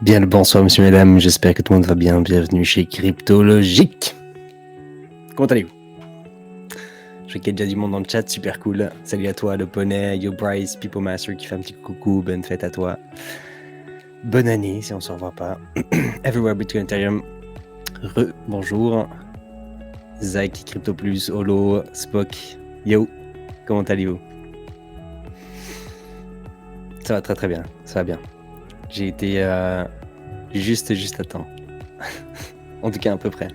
Bien le bonsoir, monsieur, mesdames. J'espère que tout le monde va bien. Bienvenue chez Cryptologique. Comment allez-vous? Je sais qu'il y a déjà du monde dans le chat, super cool. Salut à toi, le poney, Yo Bryce, Pipo Master qui fait un petit coucou. Bonne fête à toi. Bonne année si on se revoit pas. Everywhere Between Ethereum. Bonjour. Zach, Crypto Plus, Holo, Spock. Yo, comment allez-vous? Ça va très très bien, ça va bien. J'ai été juste à temps. En tout cas, à peu près.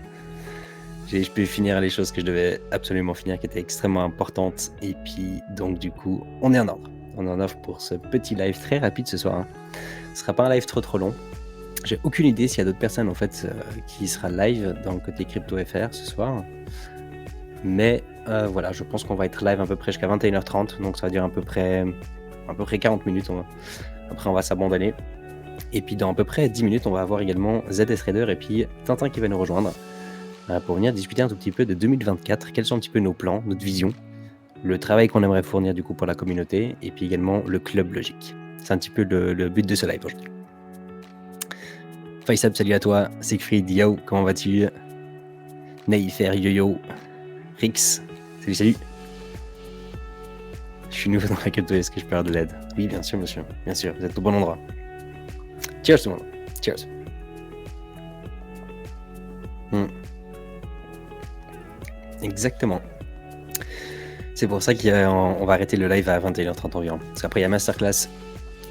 Je peux finir les choses que je devais absolument finir, qui étaient extrêmement importantes. Et puis, donc, du coup, on est en ordre. On est en ordre pour ce petit live très rapide ce soir. Ce sera pas un live trop long. J'ai aucune idée s'il y a d'autres personnes, en fait, qui sera live dans le côté Crypto FR ce soir. Mais voilà, je pense qu'on va être live à peu près jusqu'à 21h30. Donc, ça va durer à peu près 40 minutes. Après, on va s'abandonner. Et puis, dans à peu près 10 minutes, on va avoir également ZS Raider et puis Tintin qui va nous rejoindre pour venir discuter un tout petit peu de 2024, quels sont un petit peu nos plans, notre vision, le travail qu'on aimerait fournir du coup pour la communauté, et puis également le club logique. C'est un petit peu le but de ce live aujourd'hui. Faisab, salut à toi. Siegfried, yo, comment vas-tu? Naïfer, yo-yo. Rix, salut. Je suis nouveau dans la crypto, est-ce que je peux avoir de l'aide? Oui, bien sûr, monsieur. Bien sûr, vous êtes au bon endroit. Cheers tout le monde. Cheers. Exactement. C'est pour ça qu'on va arrêter le live à 21h30 environ. Parce qu'après, il y a masterclass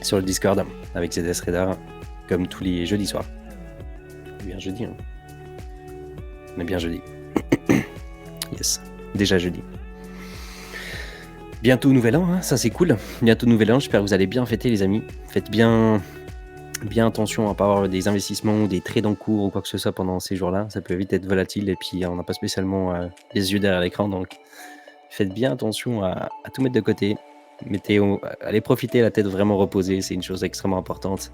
sur le Discord avec ZS Raider, comme tous les jeudis soirs. Bien jeudi, hein. On est bien jeudi. Yes, déjà jeudi. Bientôt nouvel an, hein, ça c'est cool. Bientôt nouvel an, j'espère que vous allez bien fêter les amis. Faites bien attention à ne pas avoir des investissements ou des trades en cours ou quoi que ce soit pendant ces jours-là. Ça peut vite être volatile et puis on n'a pas spécialement les yeux derrière l'écran. Donc faites bien attention à tout mettre de côté. Allez profiter, la tête vraiment reposée. C'est une chose extrêmement importante.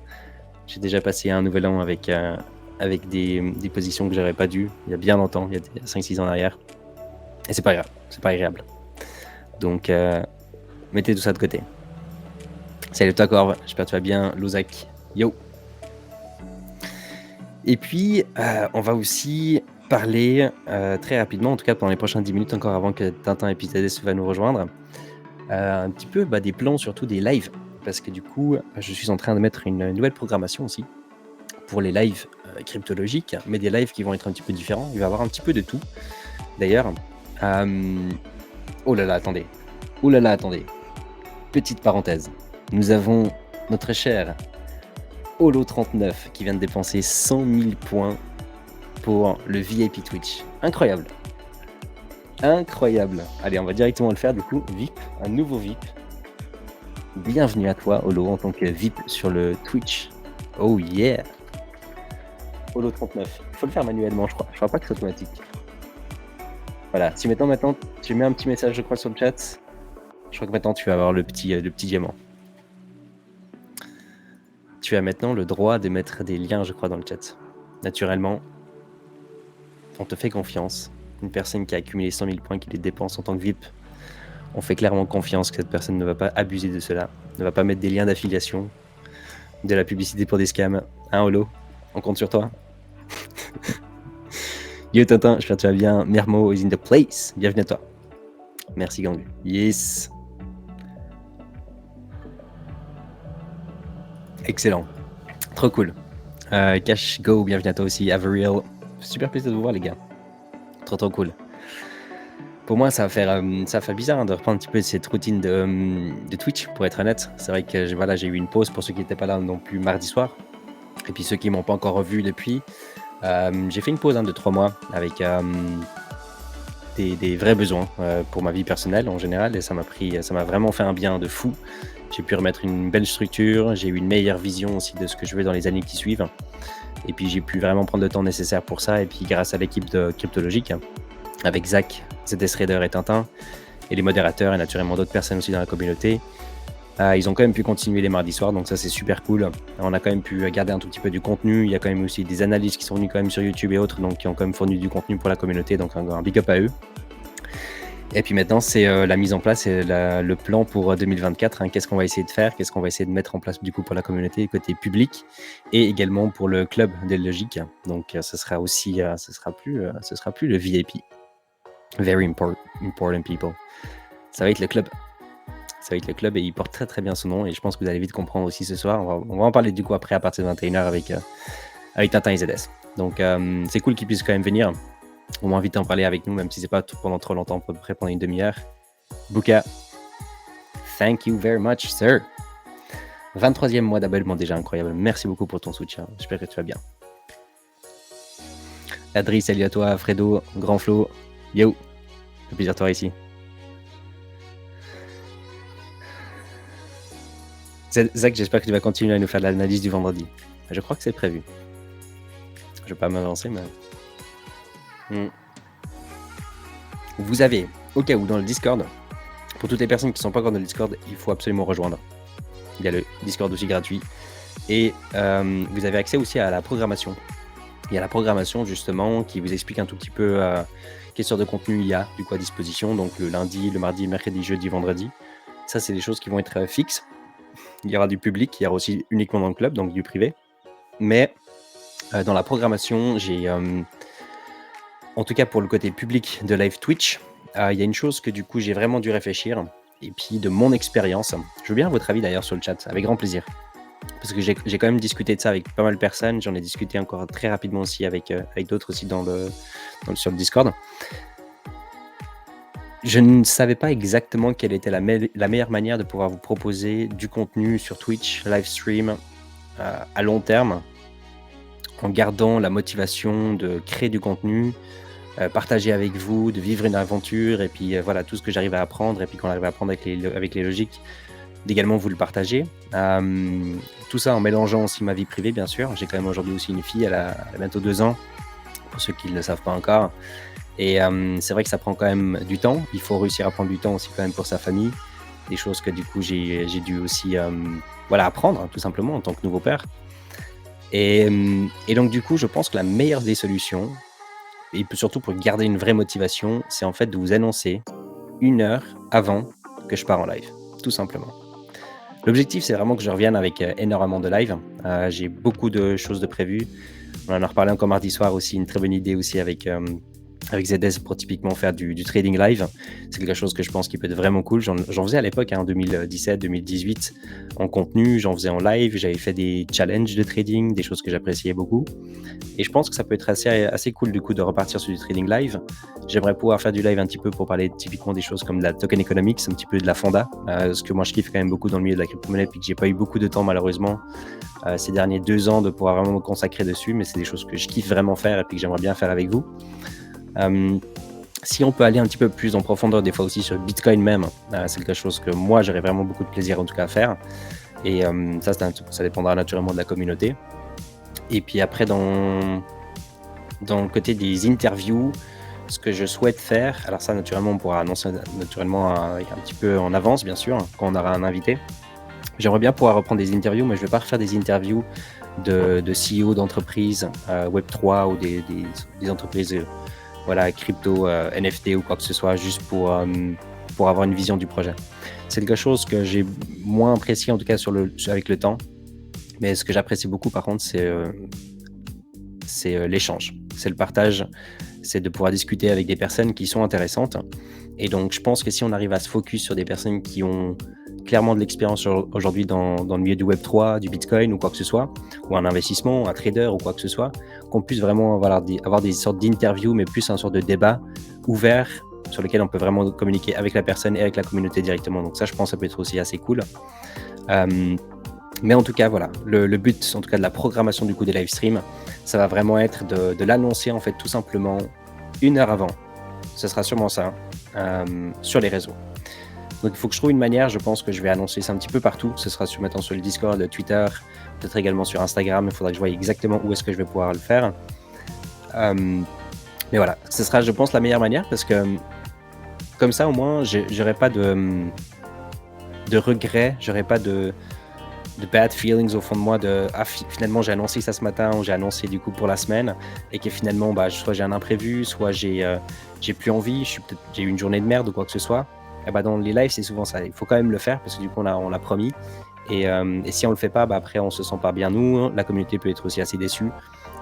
J'ai déjà passé un nouvel an avec des positions que j'aurais pas dû il y a bien longtemps, il y a 5-6 ans en arrière. Et c'est pas grave, c'est pas agréable. Donc mettez tout ça de côté. Salut toi Corve, j'espère que tu vas bien. Lozak. Yo. Et puis, on va aussi parler très rapidement, en tout cas pendant les prochaines 10 minutes, encore avant que Tintin et ZS va nous rejoindre, un petit peu des plans, surtout des lives, parce que du coup, je suis en train de mettre une nouvelle programmation aussi pour les lives cryptologiques, mais des lives qui vont être un petit peu différents. Il va y avoir un petit peu de tout. D'ailleurs, oh là là, attendez. Petite parenthèse. Nous avons notre cher Holo39 qui vient de dépenser 100 000 points pour le VIP Twitch. Incroyable. Allez, on va directement le faire du coup. VIP, un nouveau VIP. Bienvenue à toi Holo en tant que VIP sur le Twitch. Oh yeah. Holo39. Il faut le faire manuellement je crois. Je crois pas que c'est automatique. Voilà, si maintenant tu mets un petit message je crois sur le chat, je crois que maintenant tu vas avoir le petit diamant. Tu as maintenant le droit de mettre des liens, je crois, dans le chat. Naturellement, on te fait confiance. Une personne qui a accumulé 100 000 points, qui les dépense en tant que VIP, on fait clairement confiance que cette personne ne va pas abuser de cela, ne va pas mettre des liens d'affiliation, de la publicité pour des scams. Hein, Holo? On compte sur toi. Yo Tintin, j'espère que tu vas bien. Mermo is in the place. Bienvenue à toi. Merci gang. Yes. Excellent. Trop cool. Cash Go, bienvenue à toi aussi. Averial. Super plaisir de vous voir les gars. Trop cool. Pour moi, ça va faire bizarre de reprendre un petit peu cette routine de Twitch, pour être honnête. C'est vrai que j'ai eu une pause pour ceux qui n'étaient pas là non plus mardi soir. Et puis ceux qui ne m'ont pas encore revu depuis. J'ai fait une pause de 3 mois avec des vrais besoins pour ma vie personnelle en général. Et ça m'a vraiment fait un bien de fou. J'ai pu remettre une belle structure, j'ai eu une meilleure vision aussi de ce que je veux dans les années qui suivent. Et puis j'ai pu vraiment prendre le temps nécessaire pour ça. Et puis grâce à l'équipe de Cryptologique, avec Zach, ZS Raider et Tintin, et les modérateurs et naturellement d'autres personnes aussi dans la communauté, ils ont quand même pu continuer les mardis soirs, donc ça c'est super cool. On a quand même pu garder un tout petit peu du contenu. Il y a quand même aussi des analystes qui sont venus quand même sur YouTube et autres, donc qui ont quand même fourni du contenu pour la communauté, donc un big up à eux. Et puis maintenant, c'est la mise en place et le plan pour 2024. Hein. Qu'est-ce qu'on va essayer de faire? Qu'est-ce qu'on va essayer de mettre en place du coup pour la communauté côté public et également pour le club des logiques. Donc, ce sera aussi, ce sera plus le VIP. Very important people. Ça va être le club. Ça va être le club et il porte très très bien son nom et je pense que vous allez vite comprendre aussi ce soir. On va en parler du coup après à partir de 21h avec Tintin et ZS. Donc, c'est cool qu'ils puissent quand même venir. Au moins vite en parler avec nous, même si c'est pas pendant trop longtemps, à peu près pendant une demi-heure. Buka, thank you very much, sir. 23e mois d'abonnement déjà incroyable. Merci beaucoup pour ton soutien. J'espère que tu vas bien. Adri, salut à toi. Fredo, Grand Flo. Yo, c'est plaisir de toi ici. Zach, j'espère que tu vas continuer à nous faire l'analyse du vendredi. Je crois que c'est prévu. Je vais pas m'avancer, mais... Vous avez, au cas où, dans le Discord, pour toutes les personnes qui ne sont pas encore dans le Discord, il faut absolument rejoindre. Il y a le Discord aussi gratuit. Et vous avez accès aussi à la programmation. Il y a la programmation, justement, qui vous explique un tout petit peu quelle sorte de contenu il y a du coup à disposition. Donc le lundi, le mardi, mercredi, jeudi, vendredi. Ça, c'est des choses qui vont être fixes. Il y aura du public, il y aura aussi uniquement dans le club, donc du privé. Mais dans la programmation, j'ai... en tout cas, pour le côté public de live Twitch, il y a une chose que du coup, j'ai vraiment dû réfléchir. Et puis, de mon expérience, je veux bien votre avis d'ailleurs sur le chat, avec grand plaisir. Parce que j'ai quand même discuté de ça avec pas mal de personnes. J'en ai discuté encore très rapidement aussi avec d'autres aussi sur le Discord. Je ne savais pas exactement quelle était la meilleure manière de pouvoir vous proposer du contenu sur Twitch, live stream, à long terme, en gardant la motivation de créer du contenu, partager avec vous, de vivre une aventure, et puis voilà, tout ce que j'arrive à apprendre, et puis qu'on arrive à apprendre avec les logiques, d'également vous le partager. Tout ça en mélangeant aussi ma vie privée, bien sûr. J'ai quand même aujourd'hui aussi une fille, elle a bientôt 2 ans, pour ceux qui ne le savent pas encore. Et c'est vrai que ça prend quand même du temps. Il faut réussir à prendre du temps aussi quand même pour sa famille. Des choses que du coup j'ai dû aussi apprendre, hein, tout simplement, en tant que nouveau père. Et donc du coup, je pense que la meilleure des solutions, et surtout pour garder une vraie motivation, c'est en fait de vous annoncer 1 heure avant que je pars en live, tout simplement. L'objectif, c'est vraiment que je revienne avec énormément de live. J'ai beaucoup de choses de prévues. On en a reparlé encore mardi soir aussi, une très bonne idée aussi avec ZS pour typiquement faire du trading live. C'est quelque chose que je pense qui peut être vraiment cool. J'en faisais à l'époque, en 2017, 2018, en contenu, j'en faisais en live, j'avais fait des challenges de trading, des choses que j'appréciais beaucoup. Et je pense que ça peut être assez cool du coup de repartir sur du trading live. J'aimerais pouvoir faire du live un petit peu pour parler typiquement des choses comme de la token economics, un petit peu de la fonda, ce que moi je kiffe quand même beaucoup dans le milieu de la crypto-monnaie, puis que j'ai pas eu beaucoup de temps malheureusement ces derniers 2 ans de pouvoir vraiment me consacrer dessus, mais c'est des choses que je kiffe vraiment faire et puis que j'aimerais bien faire avec vous. Si on peut aller un petit peu plus en profondeur des fois aussi sur Bitcoin même, c'est quelque chose que moi j'aurais vraiment beaucoup de plaisir en tout cas à faire, et ça dépendra naturellement de la communauté. Et puis après dans le côté des interviews, ce que je souhaite faire, alors ça naturellement on pourra annoncer naturellement un petit peu en avance bien sûr quand on aura un invité. J'aimerais bien pouvoir reprendre des interviews, mais je ne vais pas refaire des interviews de CEO d'entreprises Web3 ou des entreprises crypto, NFT ou quoi que ce soit, juste pour avoir une vision du projet. C'est quelque chose que j'ai moins apprécié en tout cas avec le temps, mais ce que j'apprécie beaucoup par contre, c'est l'échange, c'est le partage, c'est de pouvoir discuter avec des personnes qui sont intéressantes. Et donc je pense que si on arrive à se focus sur des personnes qui ont clairement de l'expérience aujourd'hui dans le milieu du Web3, du Bitcoin ou quoi que ce soit, ou un investissement, un trader ou quoi que ce soit, qu'on puisse vraiment avoir des sortes d'interviews, mais plus un sorte de débat ouvert sur lequel on peut vraiment communiquer avec la personne et avec la communauté directement. Donc ça, je pense que ça peut être aussi assez cool. Mais en tout cas, voilà, le but en tout cas de la programmation du coup des live streams, ça va vraiment être de l'annoncer en fait tout simplement 1 heure avant. Ce sera sûrement ça, sur les réseaux. Donc il faut que je trouve une manière, je pense que je vais annoncer ça un petit peu partout. Ce sera maintenant sur le Discord, le Twitter, peut-être également sur Instagram. Il faudra que je voie exactement où est-ce que je vais pouvoir le faire. Mais voilà, ce sera, je pense, la meilleure manière parce que comme ça, au moins, j'aurai pas de regrets, j'aurai pas de de bad feelings au fond de moi de finalement j'ai annoncé ça ce matin ou j'ai annoncé du coup pour la semaine et que finalement bah, soit j'ai un imprévu, soit j'ai plus envie, j'ai eu une journée de merde ou quoi que ce soit. Et bah, dans les lives, c'est souvent ça. Il faut quand même le faire parce que du coup on l'a promis. Et si on le fait pas, bah, après on se sent pas bien nous, la communauté peut être aussi assez déçue.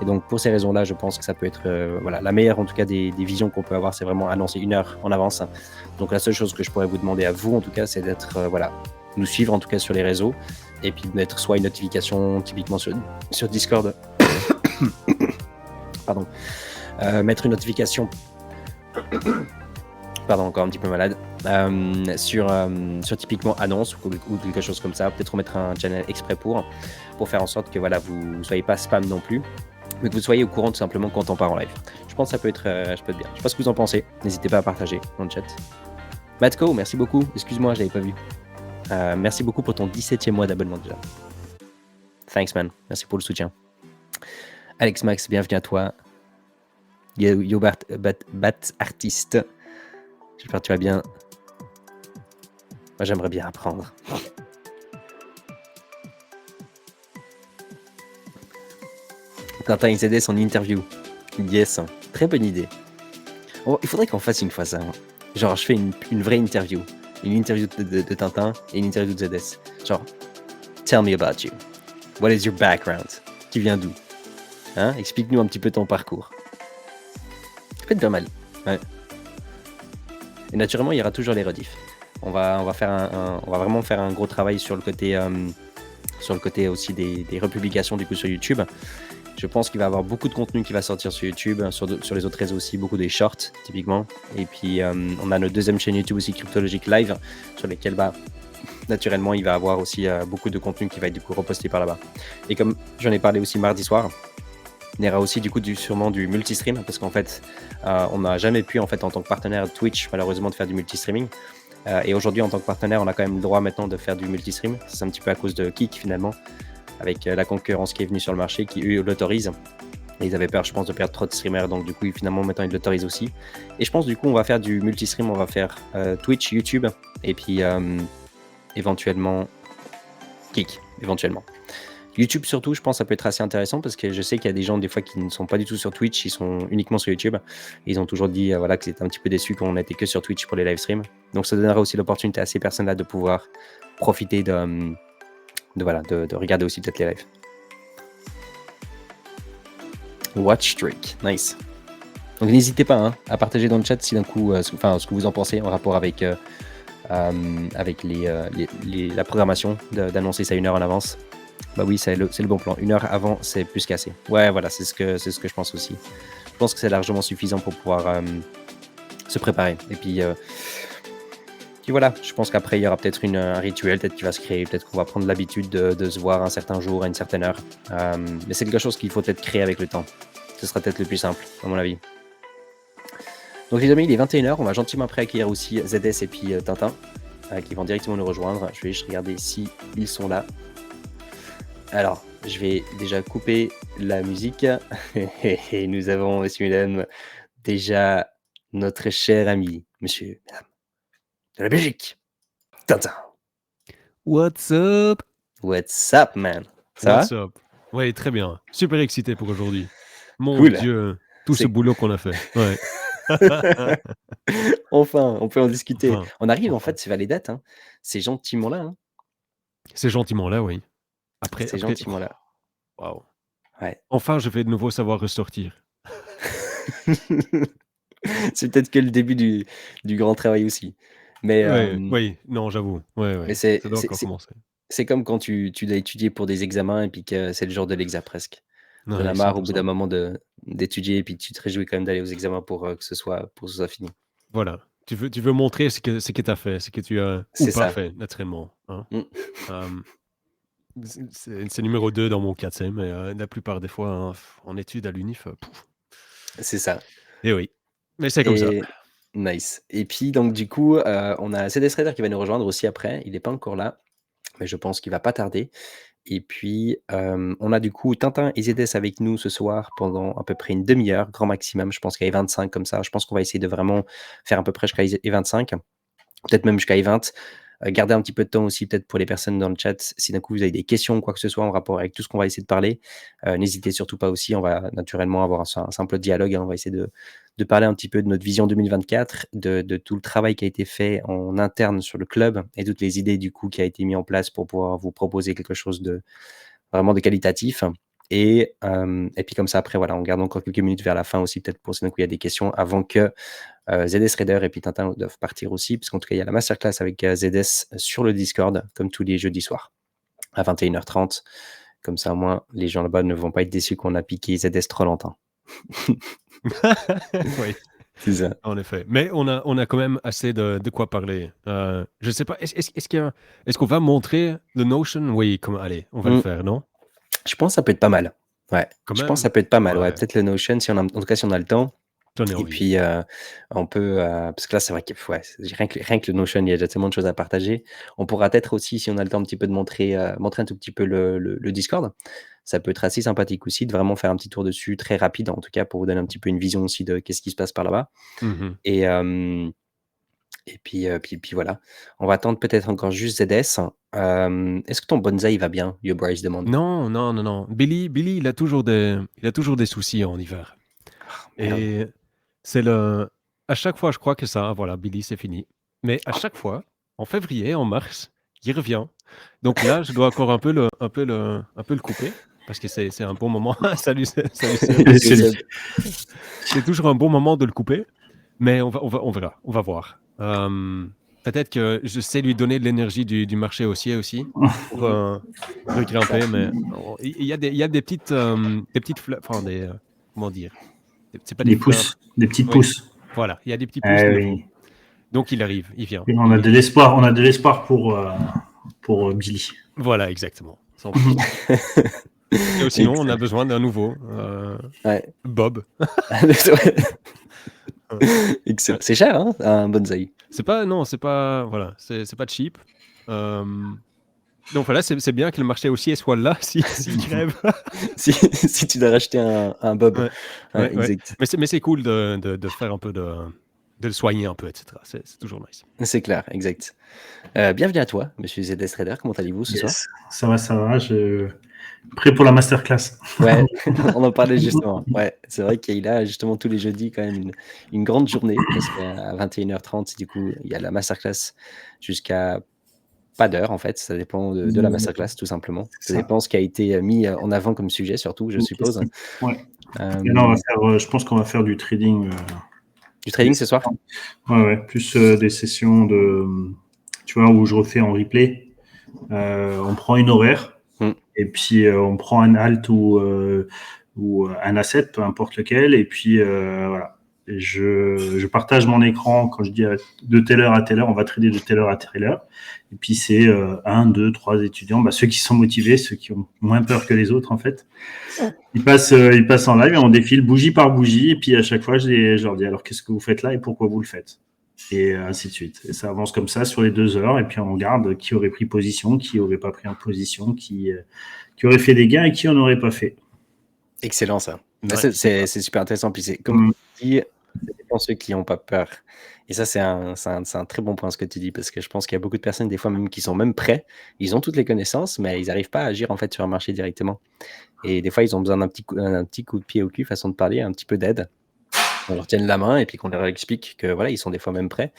Et donc pour ces raisons-là, je pense que ça peut être voilà, la meilleure en tout cas des visions qu'on peut avoir, c'est vraiment annoncer 1 heure en avance. Donc la seule chose que je pourrais vous demander à vous en tout cas, c'est d'être voilà, nous suivre en tout cas sur les réseaux et puis de mettre soit une notification typiquement sur Discord, pardon, mettre une notification, pardon, encore un petit peu malade, sur typiquement annonce ou quelque chose comme ça, peut-être remettre un channel exprès pour faire en sorte que voilà, vous ne soyez pas spam non plus, mais que vous soyez au courant tout simplement quand on part en live. Je pense que ça peut être bien. Je sais pas ce que vous en pensez, n'hésitez pas à partager dans le chat. Matko, merci beaucoup, excuse-moi, je l'avais pas vu. Merci beaucoup pour ton 17e mois d'abonnement déjà. Thanks man, merci pour le soutien. Alex Max, bienvenue à toi. Yo Bat Artiste, j'espère que tu vas bien. Moi j'aimerais bien apprendre. Tintin IZS en interview. Yes, très bonne idée. Oh, il faudrait qu'on fasse une fois ça. Genre je fais une vraie interview. Une interview de Tintin et une interview de ZS. Genre, tell me about you. What is your background? Tu viens d'où? Hein? Explique-nous un petit peu ton parcours. Ça peut être pas mal. Ouais. Et naturellement, il y aura toujours les rediffs. On va vraiment faire un gros travail sur le côté aussi des republications du coup sur YouTube. Je pense qu'il va y avoir beaucoup de contenu qui va sortir sur YouTube, sur les autres réseaux aussi, beaucoup des shorts typiquement. Et puis on a notre deuxième chaîne YouTube aussi, Cryptologic Live, sur lesquels naturellement il va y avoir aussi beaucoup de contenu qui va être du coup reposté par là-bas. Et comme j'en ai parlé aussi mardi soir, il y aura aussi du coup sûrement du multi-stream parce qu'en fait on n'a jamais pu en fait en tant que partenaire Twitch malheureusement de faire du multi-streaming. Et aujourd'hui en tant que partenaire on a quand même le droit maintenant de faire du multi-stream. C'est un petit peu à cause de Kik finalement, avec la concurrence qui est venue sur le marché, qui eux l'autorisent. Et ils avaient peur, je pense, de perdre trop de streamers, donc du coup, finalement, maintenant, ils l'autorisent aussi. Et je pense, du coup, on va faire du multi-stream, on va faire Twitch, YouTube, et puis éventuellement Kik, éventuellement. YouTube surtout, je pense que ça peut être assez intéressant parce que je sais qu'il y a des gens des fois qui ne sont pas du tout sur Twitch, ils sont uniquement sur YouTube. Ils ont toujours dit voilà, que c'était un petit peu déçus qu'on n'était que sur Twitch pour les live streams. Donc ça donnera aussi l'opportunité à ces personnes-là de pouvoir profiter de regarder aussi peut-être les lives. Watch streak, nice. Donc n'hésitez pas à partager dans le chat si d'un coup, ce que vous en pensez en rapport avec la programmation d'annoncer ça 1 heure en avance. Bah oui, c'est le bon plan. 1 heure avant, c'est plus qu'assez. Ouais, voilà, c'est ce que je pense aussi. Je pense que c'est largement suffisant pour pouvoir se préparer. Et puis voilà, je pense qu'après, il y aura peut-être un rituel peut-être qui va se créer. Peut-être qu'on va prendre l'habitude de se voir un certain jour, à une certaine heure. Mais c'est quelque chose qu'il faut peut-être créer avec le temps. Ce sera peut-être le plus simple, à mon avis. Donc les amis, il est 21h. On va gentiment après accueillir aussi ZS et puis Tintin, qui vont directement nous rejoindre. Je vais juste regarder si ils sont là. Alors, je vais déjà couper la musique. Et nous avons, monsieur, mesdames, déjà notre cher ami, monsieur, mesdames, de la Belgique, Tintin. What's up? What's up, man? Ça What's va? up? Ouais, très bien. Super excité pour aujourd'hui. Mon Cool. Dieu, tout ce boulot qu'on a fait. Ouais. Enfin, on peut en discuter. Enfin, on arrive, en fait, c'est les dates. Hein. C'est gentiment là. Hein. C'est gentiment là, oui. Après, gentiment là. Waouh. Ouais. Enfin, je vais de nouveau savoir ressortir. C'est peut-être que le début du grand travail aussi. Mais, oui, non, j'avoue. mais Ça doit encore commencer. c'est comme quand tu dois étudier pour des examens et puis que c'est le jour de l'examen presque. Tu en as marre au bout d'un moment d'étudier et puis tu te réjouis quand même d'aller aux examens pour que ce soit fini. Voilà. Tu veux montrer ce que tu as fait, ce que tu as ou pas fait, naturellement. Hein. C'est numéro 2 dans mon 4e, mais la plupart des fois, hein, en études à l'UNIF, c'est ça. Et oui, mais c'est comme ça. Nice. Et puis, donc, du coup, on a ZS Raider qui va nous rejoindre aussi après. Il n'est pas encore là, mais je pense qu'il va pas tarder. Et puis, on a du coup Tintin et ZS avec nous ce soir pendant à peu près une demi-heure, grand maximum. Je pense qu'à 25 comme ça. Je pense qu'on va essayer de vraiment faire à peu près jusqu'à 25, peut-être même jusqu'à 20. Gardez un petit peu de temps aussi peut-être pour les personnes dans le chat. Si d'un coup vous avez des questions ou quoi que ce soit en rapport avec tout ce qu'on va essayer de parler, n'hésitez surtout pas aussi. On va naturellement avoir un simple dialogue. On va essayer de parler un petit peu de notre vision 2024, de tout le travail qui a été fait en interne sur le club et toutes les idées du coup qui a été mis en place pour pouvoir vous proposer quelque chose de vraiment de qualitatif. Et puis comme ça, après, voilà, on garde encore quelques minutes vers la fin aussi, peut-être pour ceux où il y a des questions, avant que ZS Raider et puis Tintin doivent partir aussi, parce qu'en tout cas, il y a la masterclass avec ZS sur le Discord, comme tous les jeudis soirs, à 21h30. Comme ça, au moins, les gens là-bas ne vont pas être déçus qu'on a piqué ZS trop longtemps. Oui. C'est ça. En effet. Mais on a quand même assez de quoi parler. Je ne sais pas, est-ce qu'on va montrer le Notion? Oui, allez, on va le faire, non? Je pense que ça peut être pas mal. Ouais. Quand Je même? pense que ça peut être pas mal. Ouais. Peut-être le Notion, en tout cas, si on a le temps. J'en ai Et envie. puis, on peut, parce que là, c'est vrai que rien que le Notion, il y a déjà tellement de choses à partager. On pourra peut-être aussi, si on a le temps un petit peu de montrer un tout petit peu le Discord. Ça peut être assez sympathique aussi de vraiment faire un petit tour dessus, très rapide en tout cas, pour vous donner un petit peu une vision aussi de qu'est-ce qui se passe par là-bas. Et puis voilà. On va attendre peut-être encore juste ZS. Est-ce que ton bonsaï va bien? Bryce demande. Non. Billy, il a toujours des soucis en hiver. Et c'est à chaque fois, je crois que ça, voilà, Billy, c'est fini. Mais à chaque fois, en février, en mars, il revient. Donc là, je dois encore un peu le couper, parce que c'est un bon moment. Salut, Seb. C'est toujours un bon moment de le couper, mais on verra, on va voir. Peut-être que je sais lui donner de l'énergie du marché haussier aussi pour regrimper, mais il y a des petites enfin comment dire, c'est pas des pousses, des petites pousses. Voilà, il y a des petits pousses. Oui. Donc il arrive, il vient. Et on a de l'espoir pour Billy. Voilà, exactement. Et sinon, on a besoin d'un nouveau Bob. Excellent. C'est cher, hein, un bonsaï. C'est pas cheap. Donc voilà, c'est bien que le marché haussier soit là s'il crève. si tu dois racheter un Bob. Ouais. Exact. Mais c'est cool de faire un peu de le soigner un peu, etc. C'est toujours nice. C'est clair, exact. Bienvenue à toi, monsieur ZS Raider. Comment allez-vous ce soir? Ça va. Prêt pour la masterclass. Ouais, on en parlait justement. Ouais, c'est vrai qu'il a justement tous les jeudis quand même une grande journée, parce qu'à 21h30, du coup, il y a la masterclass jusqu'à pas d'heure en fait. Ça dépend de la masterclass tout simplement. Ça dépend ce qui a été mis en avant comme sujet surtout, je suppose. Ouais. Et là, je pense qu'on va faire du trading. Du trading ce soir? Ouais. Plus des sessions tu vois, où je refais en replay. On prend une horaire. Et puis, on prend un alt ou un asset, peu importe lequel. Et puis, voilà. Et je partage mon écran quand je dis de telle heure à telle heure, on va trader de telle heure à telle heure. Et puis, c'est 1, 2, 3 étudiants, ceux qui sont motivés, ceux qui ont moins peur que les autres, en fait. Ils passent en live et on défile bougie par bougie. Et puis, à chaque fois, je leur dis, alors, qu'est-ce que vous faites là et pourquoi vous le faites? Et ainsi de suite. Et ça avance comme ça sur les 2 heures. Et puis, on regarde qui aurait pris position, qui n'aurait pas pris en position, qui aurait fait des gains et qui n'en aurait pas fait. Excellent, ça. Ouais, c'est super intéressant. Puis, c'est comme tu dis, ça dépend ceux qui n'ont pas peur. Et ça, c'est un très bon point ce que tu dis, parce que je pense qu'il y a beaucoup de personnes, des fois même, qui sont même prêts. Ils ont toutes les connaissances, mais ils n'arrivent pas à agir en fait sur un marché directement. Et des fois, ils ont besoin d'un petit coup de pied au cul, façon de parler, un petit peu d'aide. On leur tienne la main et puis qu'on leur explique que voilà, ils sont des fois même prêts.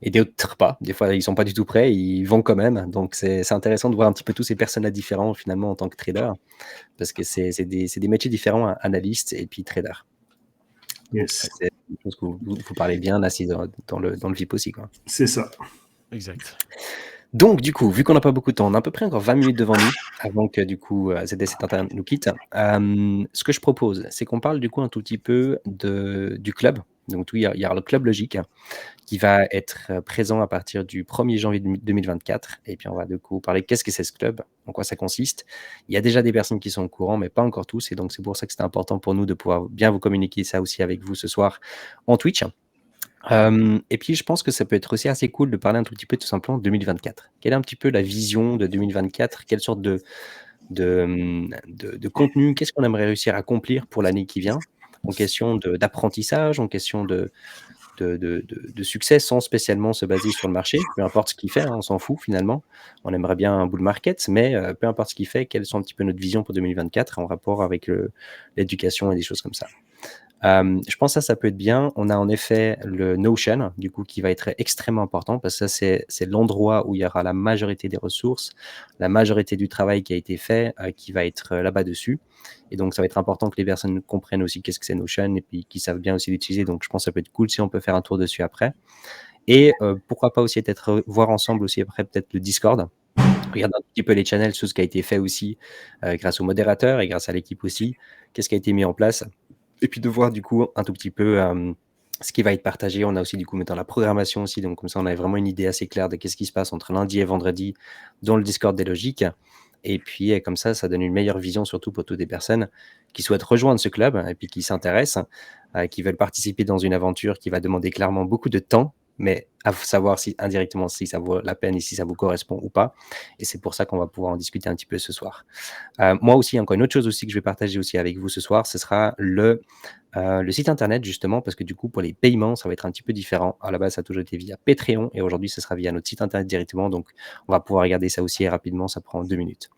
Et d'autres pas. Des fois, ils sont pas du tout prêts, ils vont quand même. Donc, c'est intéressant de voir un petit peu tous ces personnages différents finalement en tant que trader, parce que c'est des métiers différents, analystes et puis trader. Yes. C'est une chose que vous parlez bien là, dans le VIP aussi, quoi. C'est ça. Exact. Donc, du coup, vu qu'on n'a pas beaucoup de temps, on a à peu près encore 20 minutes devant nous avant que, du coup, ZS Internet nous quitte. Ce que je propose, c'est qu'on parle, du coup, un tout petit peu du club. Donc, il y a le club logique qui va être présent à partir du 1er janvier 2024. Et puis, on va, du coup, parler qu'est-ce que c'est ce club, en quoi ça consiste. Il y a déjà des personnes qui sont au courant, mais pas encore tous. Et donc, c'est pour ça que c'était important pour nous de pouvoir bien vous communiquer ça aussi avec vous ce soir en Twitch. Et puis, je pense que ça peut être aussi assez cool de parler un tout petit peu tout simplement de 2024. Quelle est un petit peu la vision de 2024? Quelle sorte de contenu? Qu'est-ce qu'on aimerait réussir à accomplir pour l'année qui vient? En question d'apprentissage, en question de de succès sans spécialement se baser sur le marché, peu importe ce qu'il fait, hein, on s'en fout finalement. On aimerait bien un bull market, mais peu importe ce qu'il fait, quelles sont un petit peu notre vision pour 2024 en rapport avec l'éducation et des choses comme ça. Je pense que ça peut être bien. On a en effet le Notion, du coup, qui va être extrêmement important parce que ça, c'est l'endroit où il y aura la majorité des ressources, la majorité du travail qui a été fait, qui va être là-bas dessus. Et donc, ça va être important que les personnes comprennent aussi qu'est-ce que c'est Notion et puis qu'ils savent bien aussi l'utiliser. Donc, je pense que ça peut être cool si on peut faire un tour dessus après. Et pourquoi pas aussi peut-être voir ensemble aussi après peut-être le Discord. Regarder un petit peu les channels, tout ce qui a été fait aussi grâce au modérateur et grâce à l'équipe aussi. Qu'est-ce qui a été mis en place? Et puis de voir du coup un tout petit peu ce qui va être partagé. On a aussi du coup maintenant la programmation aussi, donc comme ça on a vraiment une idée assez claire de qu'est-ce qui se passe entre lundi et vendredi dans le Discord des logiques. Et puis comme ça donne une meilleure vision surtout pour toutes les personnes qui souhaitent rejoindre ce club et puis qui s'intéressent, qui veulent participer dans une aventure qui va demander clairement beaucoup de temps, mais à savoir si indirectement si ça vaut la peine et si ça vous correspond ou pas. Et c'est pour ça qu'on va pouvoir en discuter un petit peu ce soir. Moi aussi, encore une autre chose aussi que je vais partager aussi avec vous ce soir, ce sera le site internet justement, parce que du coup pour les paiements ça va être un petit peu différent. À la base ça a toujours été via Patreon et aujourd'hui ce sera via notre site internet directement, donc on va pouvoir regarder ça aussi rapidement, ça prend 2 minutes.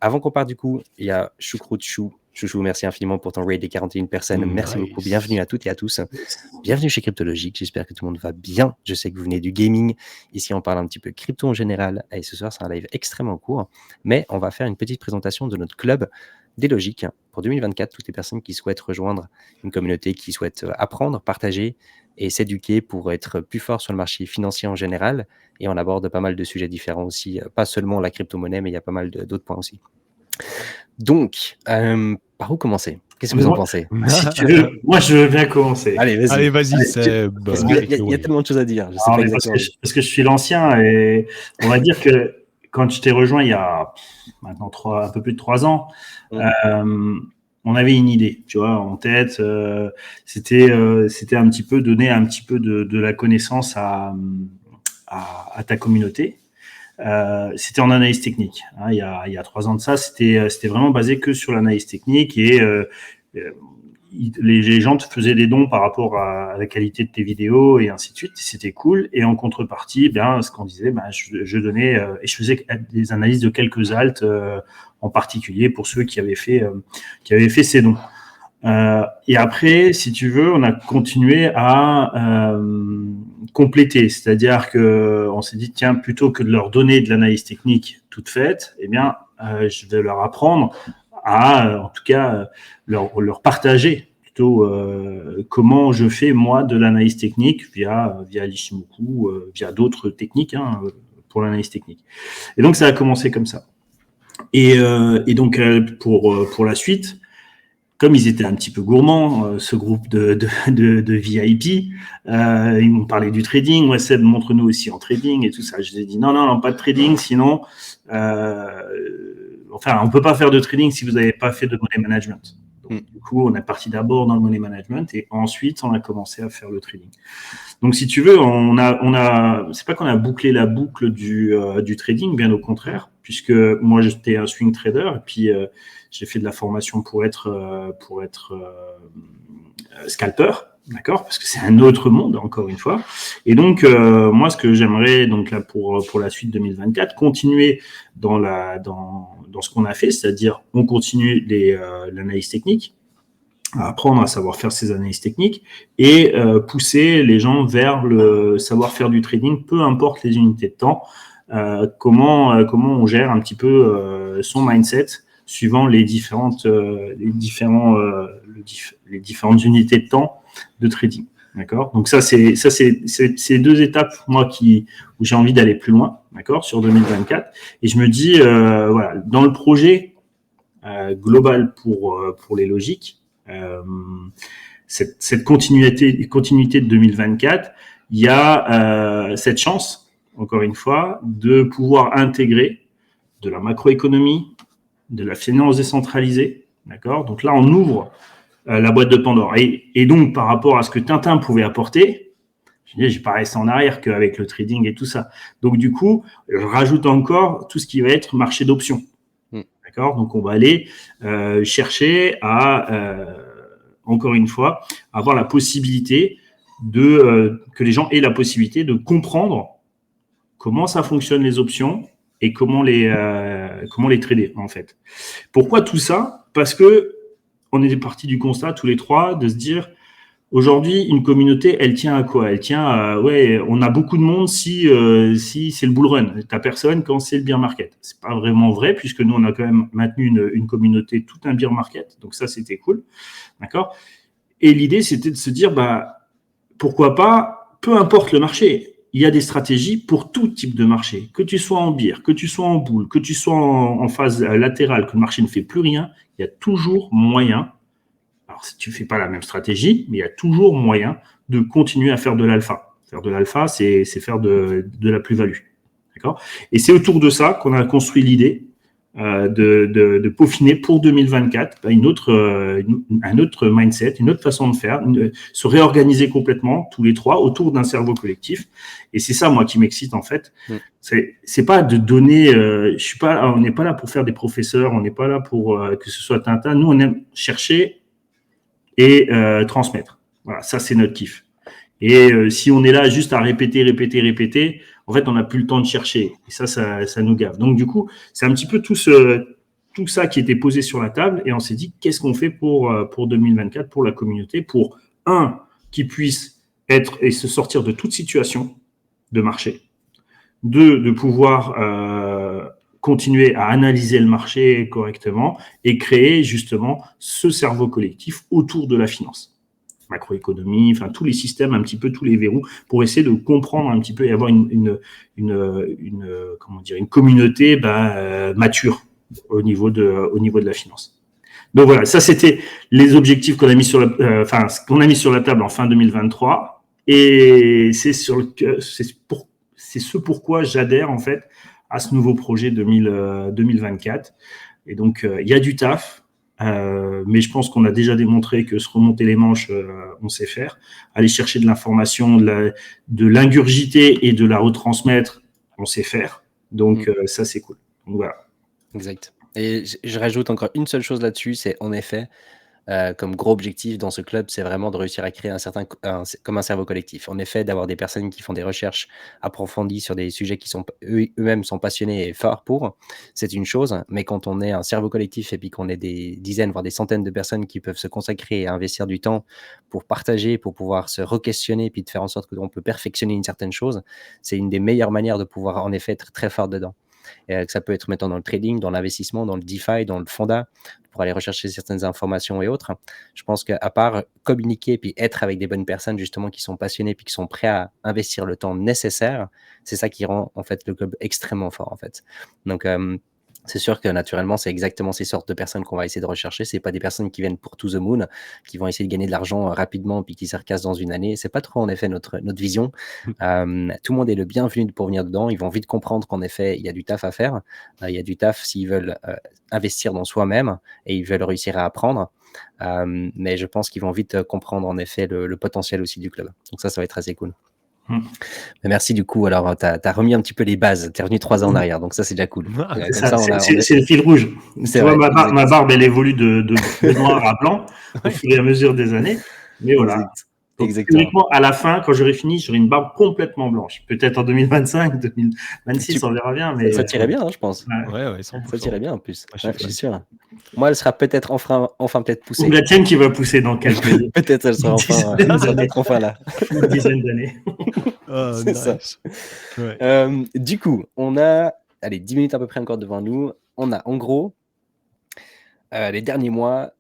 Avant qu'on parte du coup, il y a Choucroute Chou. Chouchou, merci infiniment pour ton raid des 41 personnes. Merci beaucoup. Bienvenue à toutes et à tous. Bienvenue chez Cryptologique. J'espère que tout le monde va bien. Je sais que vous venez du gaming. Ici, on parle un petit peu crypto en général. Et ce soir, c'est un live extrêmement court. Mais on va faire une petite présentation de notre club des logiques pour 2024. Toutes les personnes qui souhaitent rejoindre une communauté, qui souhaitent apprendre, partager et s'éduquer pour être plus fort sur le marché financier en général. Et on aborde pas mal de sujets différents aussi. Pas seulement la crypto-monnaie, mais il y a pas mal d'autres points aussi. Donc, par où commencer? Qu'est-ce que vous en pensez? Si tu veux, moi je veux bien commencer. Allez, vas-y, Seb. Parce qu'il y a tellement de choses à dire. Je sais pas exactement. Parce que je suis l'ancien et on va dire que quand je t'ai rejoint il y a maintenant un peu plus de 3 ans, on avait une idée, tu vois, en tête. C'était un petit peu donner un petit peu de la connaissance à ta communauté. C'était en analyse technique. Hein, il y a 3 ans de ça, c'était vraiment basé que sur l'analyse technique et les gens te faisaient des dons par rapport à la qualité de tes vidéos et ainsi de suite. C'était cool. Et en contrepartie, ce qu'on disait, je donnais et je faisais des analyses de quelques alts en particulier pour ceux qui avaient fait ces dons. Et après, si tu veux, on a continué à compléter, c'est-à-dire que on s'est dit tiens, plutôt que de leur donner de l'analyse technique toute faite, je vais leur apprendre à, en tout cas, leur partager plutôt comment je fais moi de l'analyse technique via l'Ishimoku, via d'autres techniques pour l'analyse technique. Et donc ça a commencé comme ça. Et donc pour la suite. Comme ils étaient un petit peu gourmands, ce groupe de VIP, ils m'ont parlé du trading. Ouais, Seb, montre-nous aussi en trading et tout ça. Je les ai dit non, pas de trading, sinon, on peut pas faire de trading si vous n'avez pas fait de money management. Donc, du coup, on est parti d'abord dans le money management et ensuite, on a commencé à faire le trading. Donc, si tu veux, c'est pas qu'on a bouclé la boucle du trading, bien au contraire, puisque moi, j'étais un swing trader et puis j'ai fait de la formation pour être scalper, d'accord, parce que c'est un autre monde, encore une fois. Et donc, moi, ce que j'aimerais, donc là, pour la suite 2024, continuer dans ce qu'on a fait, c'est-à-dire on continue l'analyse technique, à apprendre à savoir faire ces analyses techniques et pousser les gens vers le savoir faire du trading, peu importe les unités de temps, comment on gère un petit peu son mindset suivant les différentes unités de temps de trading. D'accord ? Donc c'est 2 étapes, moi, où j'ai envie d'aller plus loin, d'accord, sur 2024. Et je me dis, voilà, dans le projet global pour les logiques, cette continuité de 2024, il y a cette chance, encore une fois, de pouvoir intégrer de la macroéconomie, de la finance décentralisée, d'accord ? Donc là, on ouvre la boîte de Pandore. Et donc, par rapport à ce que Tintin pouvait apporter, j'ai pas resté en arrière qu'avec le trading et tout ça. Donc, du coup, je rajoute encore tout ce qui va être marché d'options. D'accord ? Donc, on va aller chercher à, encore une fois, avoir la possibilité que les gens aient la possibilité de comprendre comment ça fonctionne les options et comment les trader, en fait. Pourquoi tout ça? Parce que on est parti du constat, tous les trois, de se dire, aujourd'hui, une communauté, elle tient à quoi? Elle tient à, ouais, on a beaucoup de monde si c'est le bull run. T'as personne quand c'est le bear market. C'est pas vraiment vrai, puisque nous, on a quand même maintenu une communauté, tout un bear market. Donc ça, c'était cool. D'accord? Et l'idée, c'était de se dire, pourquoi pas, peu importe le marché, il y a des stratégies pour tout type de marché. Que tu sois en bear, que tu sois en bull, que tu sois en phase latérale, que le marché ne fait plus rien, il y a toujours moyen. Alors, si tu ne fais pas la même stratégie, mais il y a toujours moyen de continuer à faire de l'alpha. Faire de l'alpha, c'est faire de la plus-value. D'accord? Et c'est autour de ça qu'on a construit l'idée de peaufiner pour 2024 un autre mindset, une autre façon de faire, se réorganiser complètement tous les trois autour d'un cerveau collectif. Et c'est ça, moi, qui m'excite en fait. C'est pas de donner. On n'est pas là pour faire des professeurs, on n'est pas là pour que ce soit Tintin. Nous, on aime chercher et transmettre. Voilà, ça c'est notre kiff. Et si on est là juste à répéter, en fait, on n'a plus le temps de chercher. Et ça nous gave. Donc, du coup, c'est un petit peu tout ça qui était posé sur la table. Et on s'est dit, qu'est-ce qu'on fait pour 2024, pour la communauté, pour, qu'ils puissent être et se sortir de toute situation de marché. 2, de pouvoir continuer à analyser le marché correctement et créer justement ce cerveau collectif autour de la finance. Macroéconomie, enfin tous les systèmes, un petit peu tous les verrous, pour essayer de comprendre un petit peu et avoir une communauté mature au niveau de la finance. Donc voilà, ça c'était les objectifs qu'on a mis sur la table en fin 2023, et c'est ce pourquoi j'adhère en fait à ce nouveau projet 2024. Et donc il y a du taf. Mais je pense qu'on a déjà démontré que se remonter les manches, on sait faire. Aller chercher de l'information, de l'ingurgiter et de la retransmettre, on sait faire. Donc ça, c'est cool. Donc voilà. Exact. Et je rajoute encore une seule chose là-dessus, c'est en effet, comme gros objectif dans ce club, c'est vraiment de réussir à créer comme un cerveau collectif. En effet, d'avoir des personnes qui font des recherches approfondies sur des sujets qui sont eux-mêmes sont passionnés et forts pour, c'est une chose. Mais quand on est un cerveau collectif et puis qu'on est des dizaines, voire des centaines de personnes qui peuvent se consacrer et investir du temps pour partager, pour pouvoir se re-questionner, puis de faire en sorte que l'on peut perfectionner une certaine chose, c'est une des meilleures manières de pouvoir en effet être très fort dedans. Que ça peut être maintenant dans le trading, dans l'investissement, dans le DeFi, dans le fonda, pour aller rechercher certaines informations et autres. Je pense qu'à part communiquer puis être avec des bonnes personnes justement qui sont passionnées puis qui sont prêts à investir le temps nécessaire, c'est ça qui rend en fait le club extrêmement fort en fait. Donc c'est sûr que naturellement, c'est exactement ces sortes de personnes qu'on va essayer de rechercher. C'est pas des personnes qui viennent pour to the moon, qui vont essayer de gagner de l'argent rapidement puis qui se recassent dans une année. C'est pas trop en effet notre vision. Tout le monde est le bienvenu pour venir dedans. Ils vont vite comprendre qu'en effet, il y a du taf à faire. Il y a du taf s'ils veulent investir dans soi-même et ils veulent réussir à apprendre. Mais je pense qu'ils vont vite comprendre en effet le potentiel aussi du club. Donc ça va être assez cool. Mais merci du coup. Alors, tu as remis un petit peu les bases. Tu es revenu 3 ans en arrière, donc ça, c'est déjà cool. C'est le fil rouge. Tu vois, ma barbe, elle évolue de noir à blanc au fur et à mesure des années. Mais voilà. Exactement. À la fin, quand j'aurai fini, j'aurai une barbe complètement blanche. Peut-être en 2025, 2026, on verra bien. Mais ça tirait bien, hein, je pense. Ouais, ça tirait bien en plus. Je suis sûr. Moi, elle sera peut-être enfin peut-être poussée. Ou la tienne qui va pousser dans quelques années. Peut-être elle sera enfin là. Une dizaine d'années. C'est ça. Du coup, on a 10 minutes à peu près encore devant nous. On a en gros les derniers mois,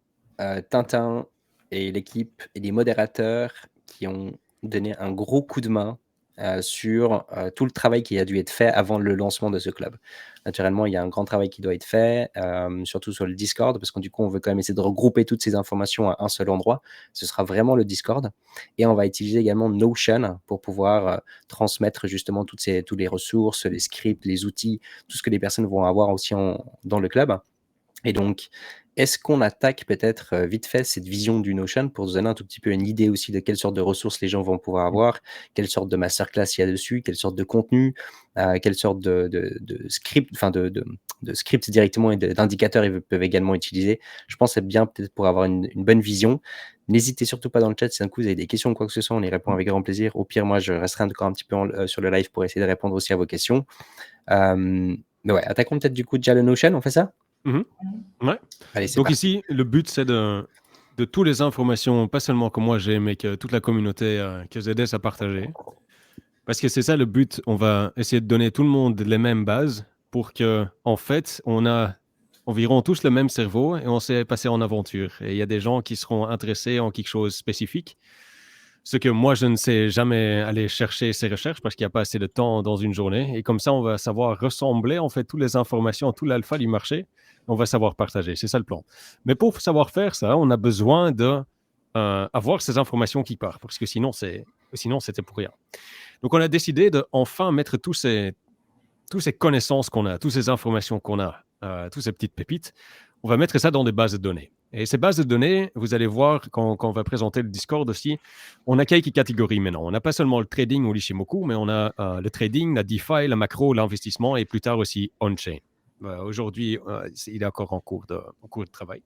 Tintin et l'équipe et les modérateurs qui ont donné un gros coup de main sur tout le travail qui a dû être fait avant le lancement de ce club. Naturellement, il y a un grand travail qui doit être fait, surtout sur le Discord, parce que du coup, on veut quand même essayer de regrouper toutes ces informations à un seul endroit. Ce sera vraiment le Discord. Et on va utiliser également Notion pour pouvoir transmettre justement toutes les ressources, les scripts, les outils, tout ce que les personnes vont avoir aussi dans le club. Et donc, est-ce qu'on attaque peut-être vite fait cette vision du Notion pour se donner un tout petit peu une idée aussi de quelle sorte de ressources les gens vont pouvoir avoir, quelle sorte de masterclass il y a dessus, quelle sorte de contenu, quelle sorte de script, enfin de scripts directement et d'indicateurs ils peuvent également utiliser. Je pense que c'est bien peut-être pour avoir une bonne vision. N'hésitez surtout pas dans le chat si d'un coup vous avez des questions ou quoi que ce soit, on les répond avec grand plaisir. Au pire, moi, je resterai encore un petit peu sur le live pour essayer de répondre aussi à vos questions. Mais ouais, attaquons peut-être du coup déjà le Notion, on fait ça? Ouais. Allez, c'est Donc parti. ici, le but, c'est de toutes les informations, pas seulement que moi j'ai, mais que toute la communauté que ZS a partagé. Parce que c'est ça le but. On va essayer de donner tout le monde les mêmes bases pour que, en fait, on a environ tous le même cerveau et on s'est passé en aventure. Et il y a des gens qui seront intéressés en quelque chose de spécifique. Ce que moi, je ne sais jamais aller chercher ces recherches parce qu'il n'y a pas assez de temps dans une journée. Et comme ça, on va savoir ressembler, en fait, toutes les informations, tout l'alpha du marché. On va savoir partager. C'est ça le plan. Mais pour savoir faire ça, on a besoin de avoir ces informations qui partent parce que sinon, c'était pour rien. Donc, on a décidé de enfin mettre tous ces connaissances qu'on a, toutes ces informations qu'on a, toutes ces petites pépites, on va mettre ça dans des bases de données. Et ces bases de données, vous allez voir quand on va présenter le Discord aussi, on a quelques catégories maintenant. On n'a pas seulement le trading ou l'Ishimoku, mais on a le trading, la DeFi, la macro, l'investissement et plus tard aussi on-chain. Aujourd'hui, il est encore en cours de travail.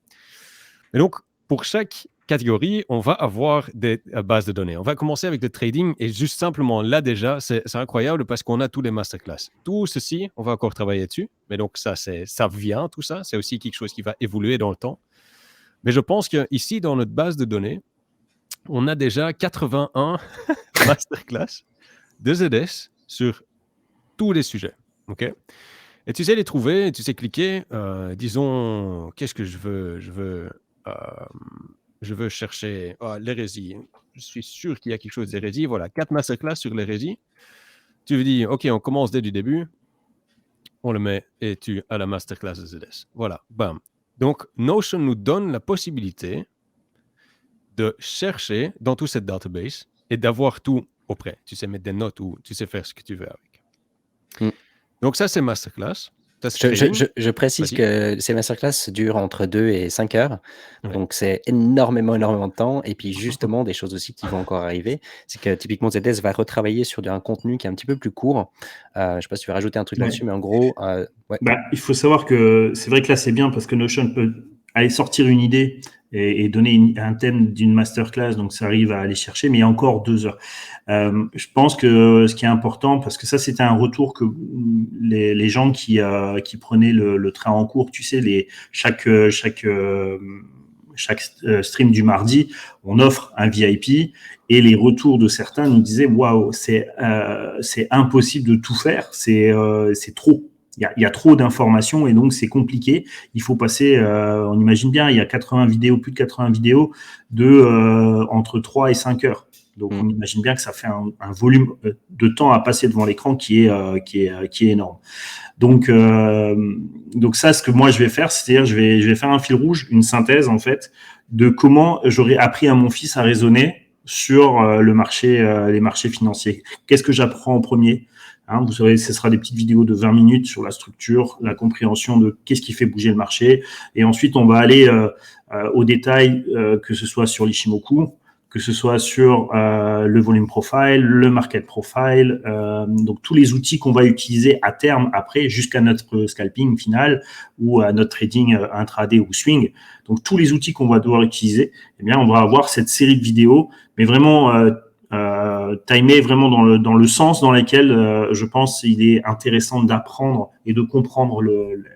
Et donc, pour chaque catégorie, on va avoir des bases de données. On va commencer avec le trading et juste simplement là déjà, c'est incroyable parce qu'on a tous les masterclass. Tout ceci, on va encore travailler dessus. Mais donc ça vient, tout ça. C'est aussi quelque chose qui va évoluer dans le temps. Mais je pense qu'ici, dans notre base de données, on a déjà 81 masterclass de ZS sur tous les sujets. OK? Et tu sais les trouver, tu sais cliquer. Disons, qu'est-ce que je veux chercher l'hérésie. Je suis sûr qu'il y a quelque chose d'hérésie. Voilà, 4 masterclass sur l'hérésie. Tu veux dire, OK, on commence dès du début. On le met et tu as la masterclass de ZS. Voilà, bam. Donc, Notion nous donne la possibilité de chercher dans toute cette database et d'avoir tout auprès. Tu sais mettre des notes ou tu sais faire ce que tu veux avec. Donc, ça, c'est masterclass. Je précise que ces masterclass durent entre 2 et 5 heures. Ouais. Donc, c'est énormément de temps. Et puis, justement, des choses aussi qui vont encore arriver, c'est que typiquement, ZS va retravailler sur un contenu qui est un petit peu plus court. Je ne sais pas si tu veux rajouter un truc là-dessus, mais en gros... ouais. Il faut savoir que c'est vrai que là, c'est bien parce que Notion peut aller sortir une idée et donner un thème d'une masterclass, donc ça arrive à aller chercher, mais il y a encore 2 heures. Je pense que ce qui est important, parce que ça c'était un retour que les gens qui prenaient le train en cours, tu sais, chaque stream du mardi, on offre un VIP et les retours de certains nous disaient waouh, c'est impossible de tout faire, c'est trop. Il y a trop d'informations et donc c'est compliqué. Il faut passer, on imagine bien, il y a 80 vidéos, plus de 80 vidéos entre 3 et 5 heures. Donc on imagine bien que ça fait un volume de temps à passer devant l'écran qui est énorme. Donc ça, ce que moi je vais faire, c'est-à-dire je vais faire un fil rouge, une synthèse en fait de comment j'aurais appris à mon fils à raisonner sur les marchés financiers. Qu'est-ce que j'apprends en premier? Vous savez, ce sera des petites vidéos de 20 minutes sur la structure, la compréhension de qu'est-ce qui fait bouger le marché. Et ensuite, on va aller au détail, que ce soit sur l'Ishimoku, que ce soit sur le volume profile, le market profile, donc tous les outils qu'on va utiliser à terme après jusqu'à notre scalping final ou à notre trading intraday ou swing. Donc tous les outils qu'on va devoir utiliser, eh bien on va avoir cette série de vidéos, mais vraiment timé vraiment dans le sens dans lequel je pense il est intéressant d'apprendre et de comprendre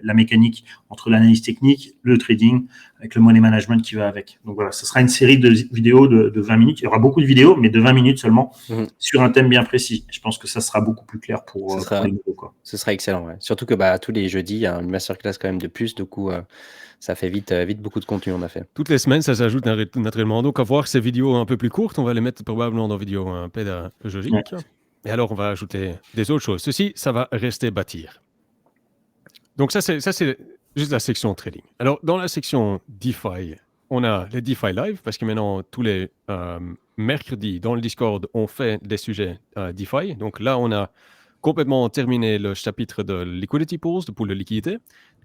la mécanique entre l'analyse technique, le trading, avec le money management qui va avec. Donc voilà, ce sera une série de vidéos de 20 minutes. Il y aura beaucoup de vidéos, mais de 20 minutes seulement sur un thème bien précis. Je pense que ça sera beaucoup plus clair pour les nouveaux, quoi. Ce sera excellent, ouais. Surtout que tous les jeudis, il y a une masterclass quand même de plus. Du coup, ça fait vite beaucoup de contenu, on a fait. Toutes les semaines, ça s'ajoute naturellement. Donc, à voir ces vidéos un peu plus courtes, on va les mettre probablement dans vidéo pédagogique. Ouais. Et alors, on va ajouter des autres choses. Ceci, ça va rester bâtir. Donc, ça, c'est juste la section trading. Alors, dans la section DeFi, on a les DeFi Live, parce que maintenant, tous les mercredis, dans le Discord, on fait des sujets DeFi. Donc là, on a complètement terminé le chapitre de Liquidity Pools, de pools de liquidité.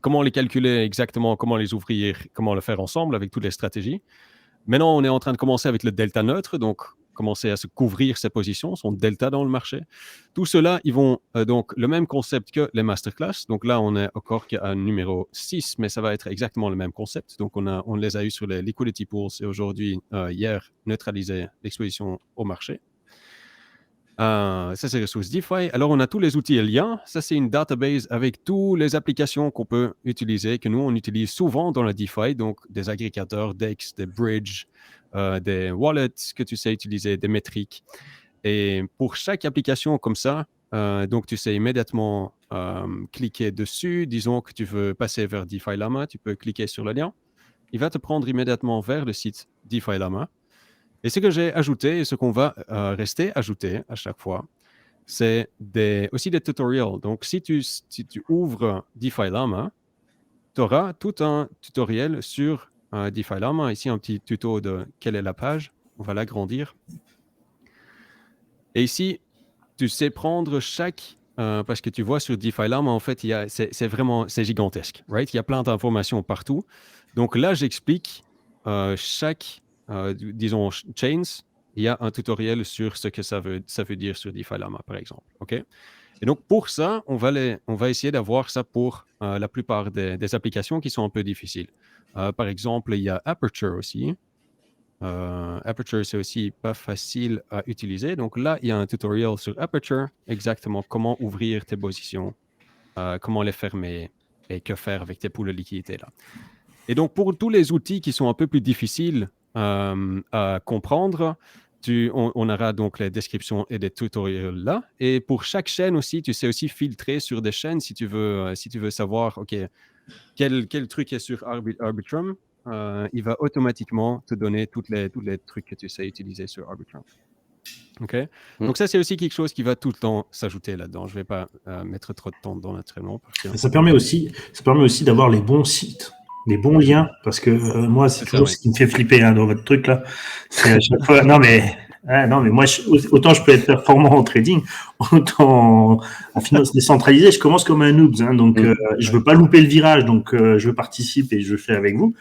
Comment les calculer exactement, comment les ouvrir, comment le faire ensemble avec toutes les stratégies. Maintenant, on est en train de commencer avec le delta neutre. Donc, commencer à se couvrir ses positions, son delta dans le marché. Tout cela, ils vont donc le même concept que les masterclass. Donc là, on est encore qu'à numéro 6, mais ça va être exactement le même concept. Donc on les a eu sur les liquidity pools et aujourd'hui, hier, neutraliser l'exposition au marché. Ça, c'est ressources DeFi. Alors, on a tous les outils et liens. Ça, c'est une database avec toutes les applications qu'on peut utiliser, que nous, on utilise souvent dans la DeFi. Donc, des agrégateurs, DEX, des bridges, des wallets que tu sais utiliser, des métriques. Et pour chaque application comme ça, donc tu sais immédiatement cliquer dessus. Disons que tu veux passer vers DeFi Lama, tu peux cliquer sur le lien. Il va te prendre immédiatement vers le site DeFi Lama. Et ce que j'ai ajouté et ce qu'on va rester ajouter à chaque fois, c'est aussi des tutoriels. Donc, si tu ouvres DeFi Lama, tu auras tout un tutoriel sur DeFi Lama. Ici, un petit tuto de quelle est la page. On va l'agrandir. Et ici, tu sais prendre chaque... parce que tu vois sur DeFi Lama, en fait, c'est gigantesque. Right? Il y a plein d'informations partout. Donc là, j'explique chaque... disons, chains, il y a un tutoriel sur ce que ça veut dire sur DeFi Lama, par exemple. OK? Et donc, pour ça, on va essayer d'avoir ça pour la plupart des applications qui sont un peu difficiles. Par exemple, il y a Aperture aussi. Aperture, c'est aussi pas facile à utiliser. Donc là, il y a un tutoriel sur Aperture, exactement comment ouvrir tes positions, comment les fermer et que faire avec tes poules de liquidité là. Et donc, pour tous les outils qui sont un peu plus difficiles à comprendre, on aura donc les descriptions et des tutoriels là. Et pour chaque chaîne aussi, tu sais aussi filtrer sur des chaînes si tu veux savoir, OK, quel truc est sur Arbitrum. Il va automatiquement te donner tous les trucs que tu sais utiliser sur Arbitrum. OK? Donc ça, c'est aussi quelque chose qui va tout le temps s'ajouter là-dedans. Je ne vais pas mettre trop de temps dans naturellement. Ça permet aussi d'avoir les bons sites, les bons liens, parce que moi, c'est toujours ce qui me fait flipper dans votre truc là. C'est à chaque fois, non mais moi, autant je peux être performant en trading, autant en finance décentralisée, je commence comme un noob, donc je veux pas louper le virage, donc je participe et je fais avec vous,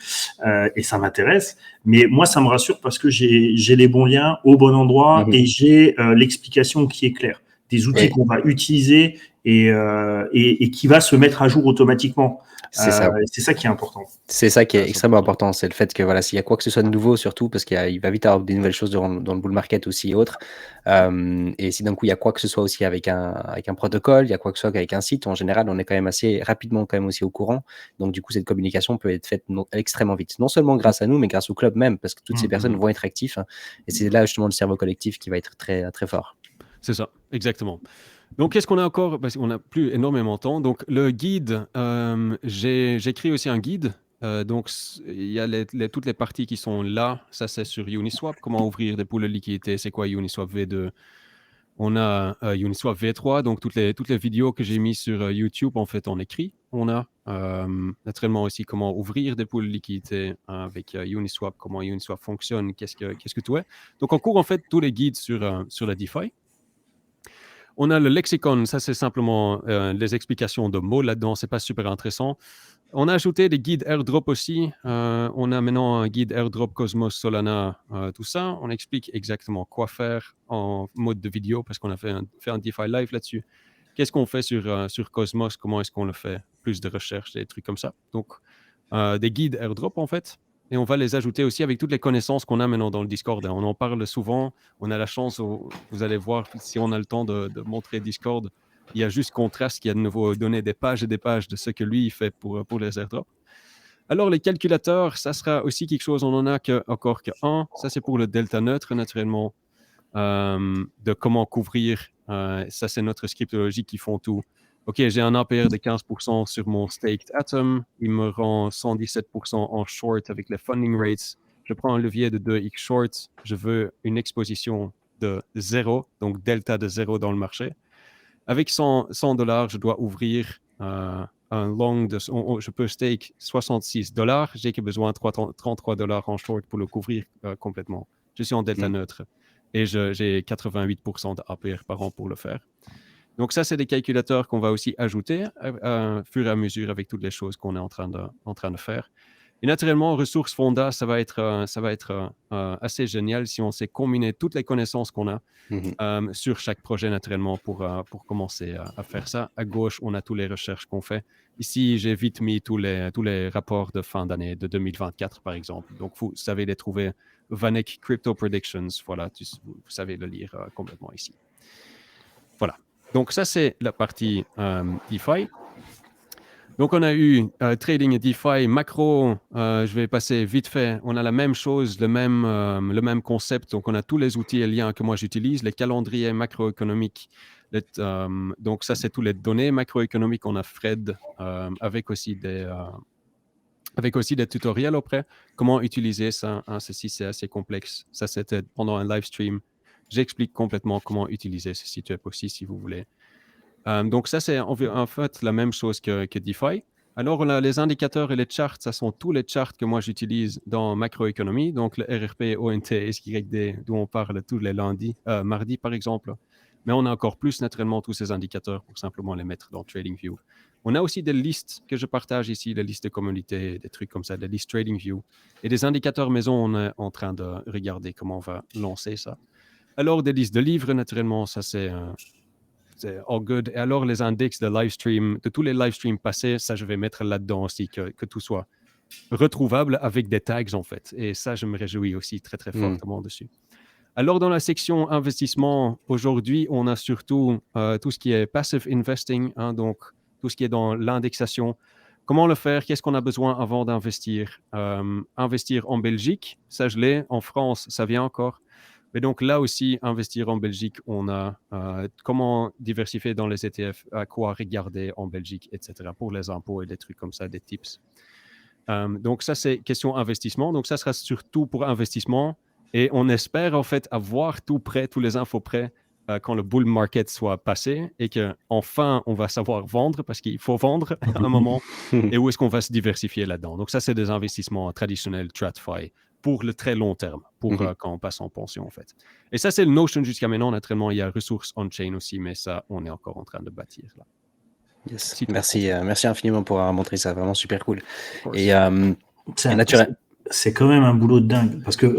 et ça m'intéresse. Mais moi, ça me rassure parce que j'ai les bons liens au bon endroit et j'ai l'explication qui est claire, des outils qu'on va utiliser et qui va se mettre à jour automatiquement. C'est ça qui est important. C'est ça qui est extrêmement important, c'est le fait que voilà, s'il y a quoi que ce soit de nouveau, surtout parce qu'il va vite avoir des nouvelles choses dans le bull market aussi et autres. Et si d'un coup il y a quoi que ce soit aussi avec un protocole, il y a quoi que ce soit avec un site, en général, on est quand même assez rapidement quand même aussi au courant. Donc du coup, cette communication peut être faite extrêmement vite, non seulement grâce à nous, mais grâce au club même, parce que toutes ces personnes vont être actifs. Et c'est là justement le cerveau collectif qui va être très très fort. C'est ça, exactement. Donc, qu'est-ce qu'on a encore? Parce qu'on n'a plus énormément de temps. Donc, le guide, j'ai créé aussi un guide. Donc, il y a toutes les parties qui sont là. Ça, c'est sur Uniswap. Comment ouvrir des poules de liquidité? C'est quoi Uniswap V2? On a Uniswap V3. Donc, toutes les vidéos que j'ai mises sur YouTube, en fait, en écrit. On a naturellement aussi comment ouvrir des poules de liquidité avec Uniswap, comment Uniswap fonctionne, qu'est-ce que tout est. Donc, on court, en fait, tous les guides sur la DeFi. On a le lexicon, ça c'est simplement les explications de mots là-dedans, c'est pas super intéressant. On a ajouté des guides airdrop aussi. On a maintenant un guide airdrop Cosmos, Solana, tout ça. On explique exactement quoi faire en mode de vidéo parce qu'on a fait un DeFi live là-dessus. Qu'est-ce qu'on fait sur Cosmos? Comment est-ce qu'on le fait? Plus de recherche, des trucs comme ça. Donc, des guides airdrop en fait. Et on va les ajouter aussi avec toutes les connaissances qu'on a maintenant dans le Discord. On en parle souvent. On a la chance, vous allez voir, si on a le temps de montrer Discord, il y a juste Contrast qui a de nouveau donné des pages et des pages de ce que lui il fait pour les airdrops. Alors, les calculateurs, ça sera aussi quelque chose, on n'en a encore qu'un. Ça, c'est pour le delta neutre, naturellement, de comment couvrir. Ça, c'est notre scriptologie qui font tout. OK, j'ai un APR de 15% sur mon staked Atom. Il me rend 117% en short avec les funding rates. Je prends un levier de 2x short. Je veux une exposition de 0, donc delta de 0 dans le marché. Avec $100, je dois ouvrir un long je peux stake $66. J'ai que besoin de $33 en short pour le couvrir complètement. Je suis en delta neutre et j'ai 88% d'APR par an pour le faire. Donc ça, c'est des calculateurs qu'on va aussi ajouter au fur et à mesure avec toutes les choses qu'on est en train de faire. Et naturellement, ressources Fonda, ça va être assez génial si on sait combiner toutes les connaissances qu'on a sur chaque projet naturellement pour commencer à faire ça. À gauche, on a toutes les recherches qu'on fait. Ici, j'ai vite mis tous les rapports de fin d'année de 2024, par exemple. Donc, vous savez les trouver. Vanek Crypto Predictions, voilà, vous savez le lire complètement ici. Voilà. Donc, ça, c'est la partie DeFi. Donc, on a eu trading et DeFi, macro, je vais passer vite fait. On a la même chose, le même concept. Donc, on a tous les outils et liens que moi j'utilise, les calendriers macroéconomiques. Donc, ça, c'est tous les données macroéconomiques. On a Fred avec aussi des tutoriels après. Comment utiliser ça. Ceci, c'est assez complexe. Ça, c'était pendant un live stream. J'explique complètement comment utiliser ce site web aussi, si vous voulez. Donc, ça, c'est en fait la même chose que DeFi. Alors, on a les indicateurs et les charts. Ça sont tous les charts que moi, j'utilise dans macroéconomie. Donc, le RRP, ONT, SYD, d'où on parle tous les mardis, par exemple. Mais on a encore plus, naturellement, tous ces indicateurs pour simplement les mettre dans TradingView. On a aussi des listes que je partage ici, des listes de communauté, des trucs comme ça, des listes TradingView. Et des indicateurs maison, on est en train de regarder comment on va lancer ça. Alors, des listes de livres, naturellement, ça, c'est all good. Et alors, les index de live stream, de tous les live streams passés, ça, je vais mettre là-dedans aussi, que tout soit retrouvable avec des tags, en fait. Et ça, je me réjouis aussi très, très fortement dessus. Alors, dans la section investissement, aujourd'hui, on a surtout tout ce qui est passive investing, donc tout ce qui est dans l'indexation. Comment le faire? Qu'est-ce qu'on a besoin avant d'investir? Investir en Belgique, ça, je l'ai. En France, ça vient encore. Mais donc là aussi, investir en Belgique, on a comment diversifier dans les ETF, à quoi regarder en Belgique, etc. pour les impôts et des trucs comme ça, des tips. Donc ça, c'est question investissement. Donc ça sera surtout pour investissement. Et on espère en fait avoir tout prêt, tous les infos prêts quand le bull market soit passé et qu'enfin, on va savoir vendre parce qu'il faut vendre à un moment. Et où est-ce qu'on va se diversifier là-dedans? Donc ça, c'est des investissements traditionnels, TradFi, pour le très long terme, pour quand on passe en pension, en fait. Et ça, c'est le Notion jusqu'à maintenant. Naturellement, il y a ressources on-chain aussi, mais ça, on est encore en train de bâtir là. Yes. Merci infiniment pour avoir montré ça. Vraiment super cool. Et c'est quand même un boulot de dingue parce que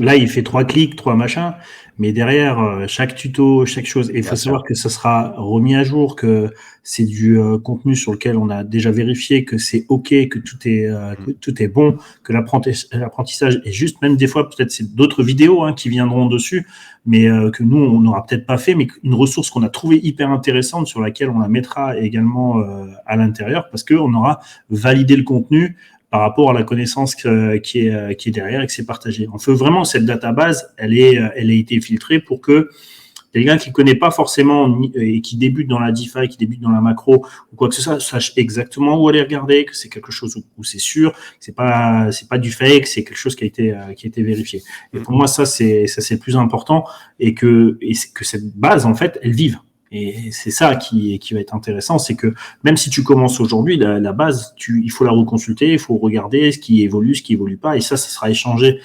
là, il fait 3 clics, 3 machins, mais derrière, chaque tuto, chaque chose, et il faut savoir que ça sera remis à jour, que c'est du contenu sur lequel on a déjà vérifié que c'est OK, que tout est bon, que l'apprentissage est juste, même des fois, peut-être c'est d'autres vidéos qui viendront dessus, mais que nous, on n'aura peut-être pas fait, mais une ressource qu'on a trouvée hyper intéressante sur laquelle on la mettra également à l'intérieur parce qu'on aura validé le contenu par rapport à la connaissance qui est derrière et que c'est partagé. On fait vraiment cette database, elle a été filtrée pour que quelqu'un qui ne connaît pas forcément et qui débute dans la DeFi, qui débute dans la macro ou quoi que ce soit, sache exactement où aller regarder, que c'est quelque chose où c'est sûr, que c'est pas du fake, c'est quelque chose qui a été vérifié. Et pour moi, ça c'est le plus important et que cette base en fait, elle vive. Et c'est ça qui va être intéressant, c'est que même si tu commences aujourd'hui, la base, il faut la reconsulter, il faut regarder ce qui évolue pas, et ça sera échangé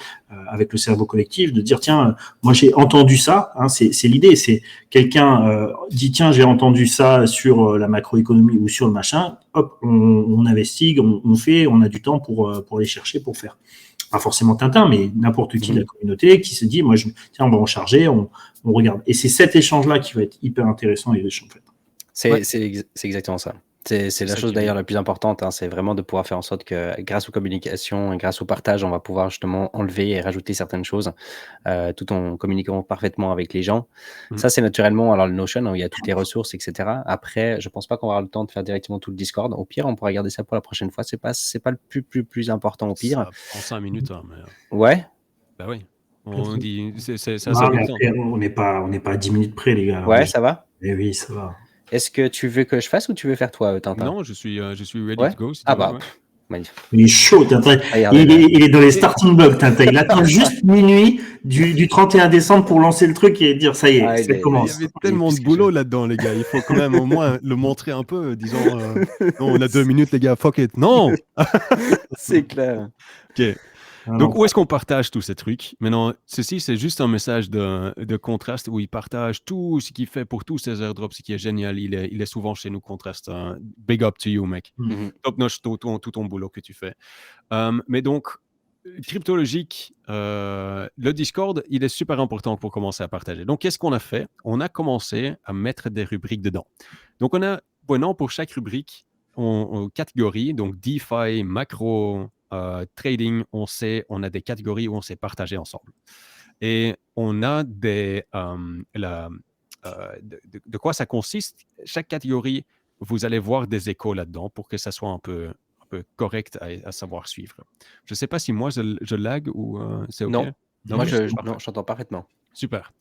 avec le cerveau collectif, de dire tiens, moi j'ai entendu ça, c'est l'idée, c'est quelqu'un dit tiens j'ai entendu ça sur la macroéconomie ou sur le machin, hop, on investigue, on fait, on a du temps pour aller chercher, pour faire. Pas forcément Tintin, mais n'importe qui de la communauté qui se dit, moi, tiens, on va en charger, on regarde. Et c'est cet échange-là qui va être hyper intéressant et riche, en fait. C'est exactement ça. C'est la chose d'ailleurs la plus importante, c'est vraiment de pouvoir faire en sorte que grâce aux communications et grâce au partage, on va pouvoir justement enlever et rajouter certaines choses tout en communiquant parfaitement avec les gens. Ça, c'est naturellement, alors le Notion, où il y a toutes les ressources, etc. Après, je pense pas qu'on aura le temps de faire directement tout le Discord. Au pire, on pourra garder ça pour la prochaine fois. C'est pas le plus important au pire. Ça prend 5 minutes. Mais... Ouais. Bah oui. On dit, c'est ça. On n'est pas à 10 minutes près, les gars. Ouais, ça va? Eh oui, ça va. Est-ce que tu veux que je fasse ou tu veux faire toi, Tintin? Non, je suis ready to go. Si magnifique. Il est chaud, Tintin. Il est dans les starting blocks, Tintin. Il attend juste minuit du 31 décembre pour lancer le truc et dire ça y est, ça commence. Il y avait tellement de boulot là-dedans, les gars. Il faut quand même au moins le montrer un peu, disons non, on a 2 minutes, les gars, fuck it. Non. C'est clair. Ok. Donc, où est-ce qu'on partage tous ces trucs? Maintenant, ceci, c'est juste un message de contraste où il partage tout ce qu'il fait pour tous ses airdrops, ce qui est génial. Il est souvent chez nous, Contraste. Big up to you, mec. Top notch tout ton boulot que tu fais. Mais donc, Cryptologique, le Discord, il est super important pour commencer à partager. Donc, qu'est-ce qu'on a fait? On a commencé à mettre des rubriques dedans. Donc, on a, maintenant, pour chaque rubrique, on catégorie, donc DeFi, macro, trading, on a des catégories où on s'est partagé ensemble. Et on a de quoi ça consiste. Chaque catégorie, vous allez voir des échos là-dedans pour que ça soit un peu correct à savoir suivre. Je ne sais pas si moi je lag ou c'est OK. Non, moi j'entends parfaitement. Super.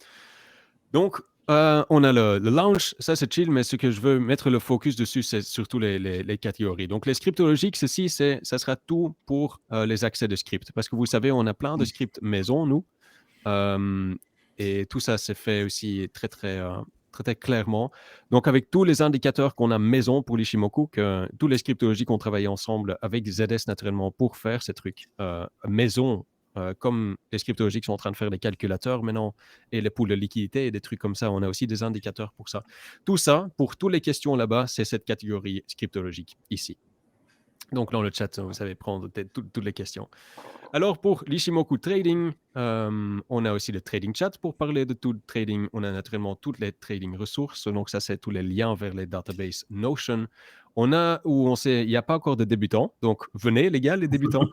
Donc, on a le launch, ça c'est chill, mais ce que je veux mettre le focus dessus, c'est surtout les catégories. Donc, les scriptologiques, ceci, ça sera tout pour les accès de scripts. Parce que vous savez, on a plein de scripts maison, nous. Et tout ça s'est fait aussi très, très clairement. Donc, avec tous les indicateurs qu'on a maison pour l'Ishimoku, tous les scriptologies qu'on travaille ensemble avec ZS naturellement pour faire ces trucs maison, comme les scriptologies qui sont en train de faire des calculateurs maintenant et les poules de liquidité et des trucs comme ça, on a aussi des indicateurs pour ça. Tout ça, pour toutes les questions là-bas, c'est cette catégorie scriptologique ici. Donc, dans le chat, vous savez prendre toutes les questions. Alors, pour l'Ishimoku Trading, on a aussi le Trading Chat pour parler de tout le trading. On a naturellement toutes les trading ressources. Donc, ça, c'est tous les liens vers les databases Notion. Il n'y a pas encore de débutants. Donc, venez, les gars, les débutants.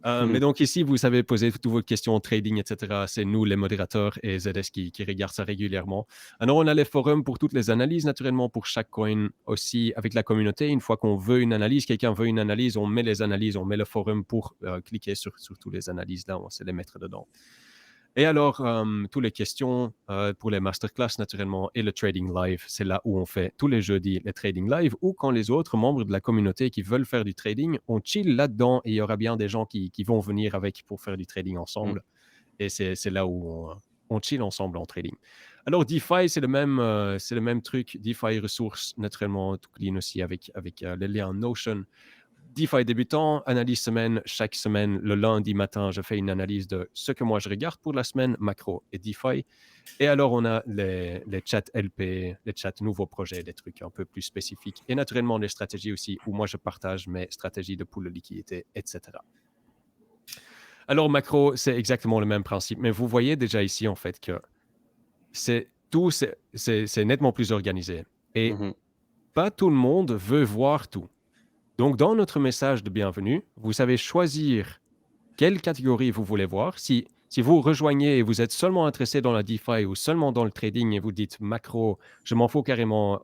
Mais donc, ici, vous savez poser toutes vos questions trading, etc. C'est nous, les modérateurs et ZS qui regardent ça régulièrement. Alors, on a les forums pour toutes les analyses, naturellement, pour chaque coin aussi avec la communauté. Une fois qu'on veut une analyse, quelqu'un veut une analyse, on met les analyses, on met le forum pour cliquer sur toutes les analyses là, on sait les mettre dedans. Et alors, toutes les questions pour les masterclass, naturellement, et le trading live, c'est là où on fait tous les jeudis les trading live, ou quand les autres membres de la communauté qui veulent faire du trading, on chill là-dedans, et il y aura bien des gens qui vont venir avec pour faire du trading ensemble. Et c'est là où on chill ensemble en trading. Alors, DeFi, c'est le même truc. DeFi ressources, naturellement, tout clean aussi avec les liens Notion. DeFi débutant, analyse semaine, chaque semaine, le lundi matin, je fais une analyse de ce que moi je regarde pour la semaine, macro et DeFi. Et alors, on a les chats LP, les chats nouveaux projets, des trucs un peu plus spécifiques. Et naturellement, les stratégies aussi, où moi je partage mes stratégies de pool de liquidité, etc. Alors, macro, c'est exactement le même principe. Mais vous voyez déjà ici, en fait, que c'est nettement plus organisé. Et pas tout le monde veut voir tout. Donc, dans notre message de bienvenue, vous savez choisir quelle catégorie vous voulez voir. Si vous rejoignez et vous êtes seulement intéressé dans la DeFi ou seulement dans le trading et vous dites macro, je m'en fous carrément,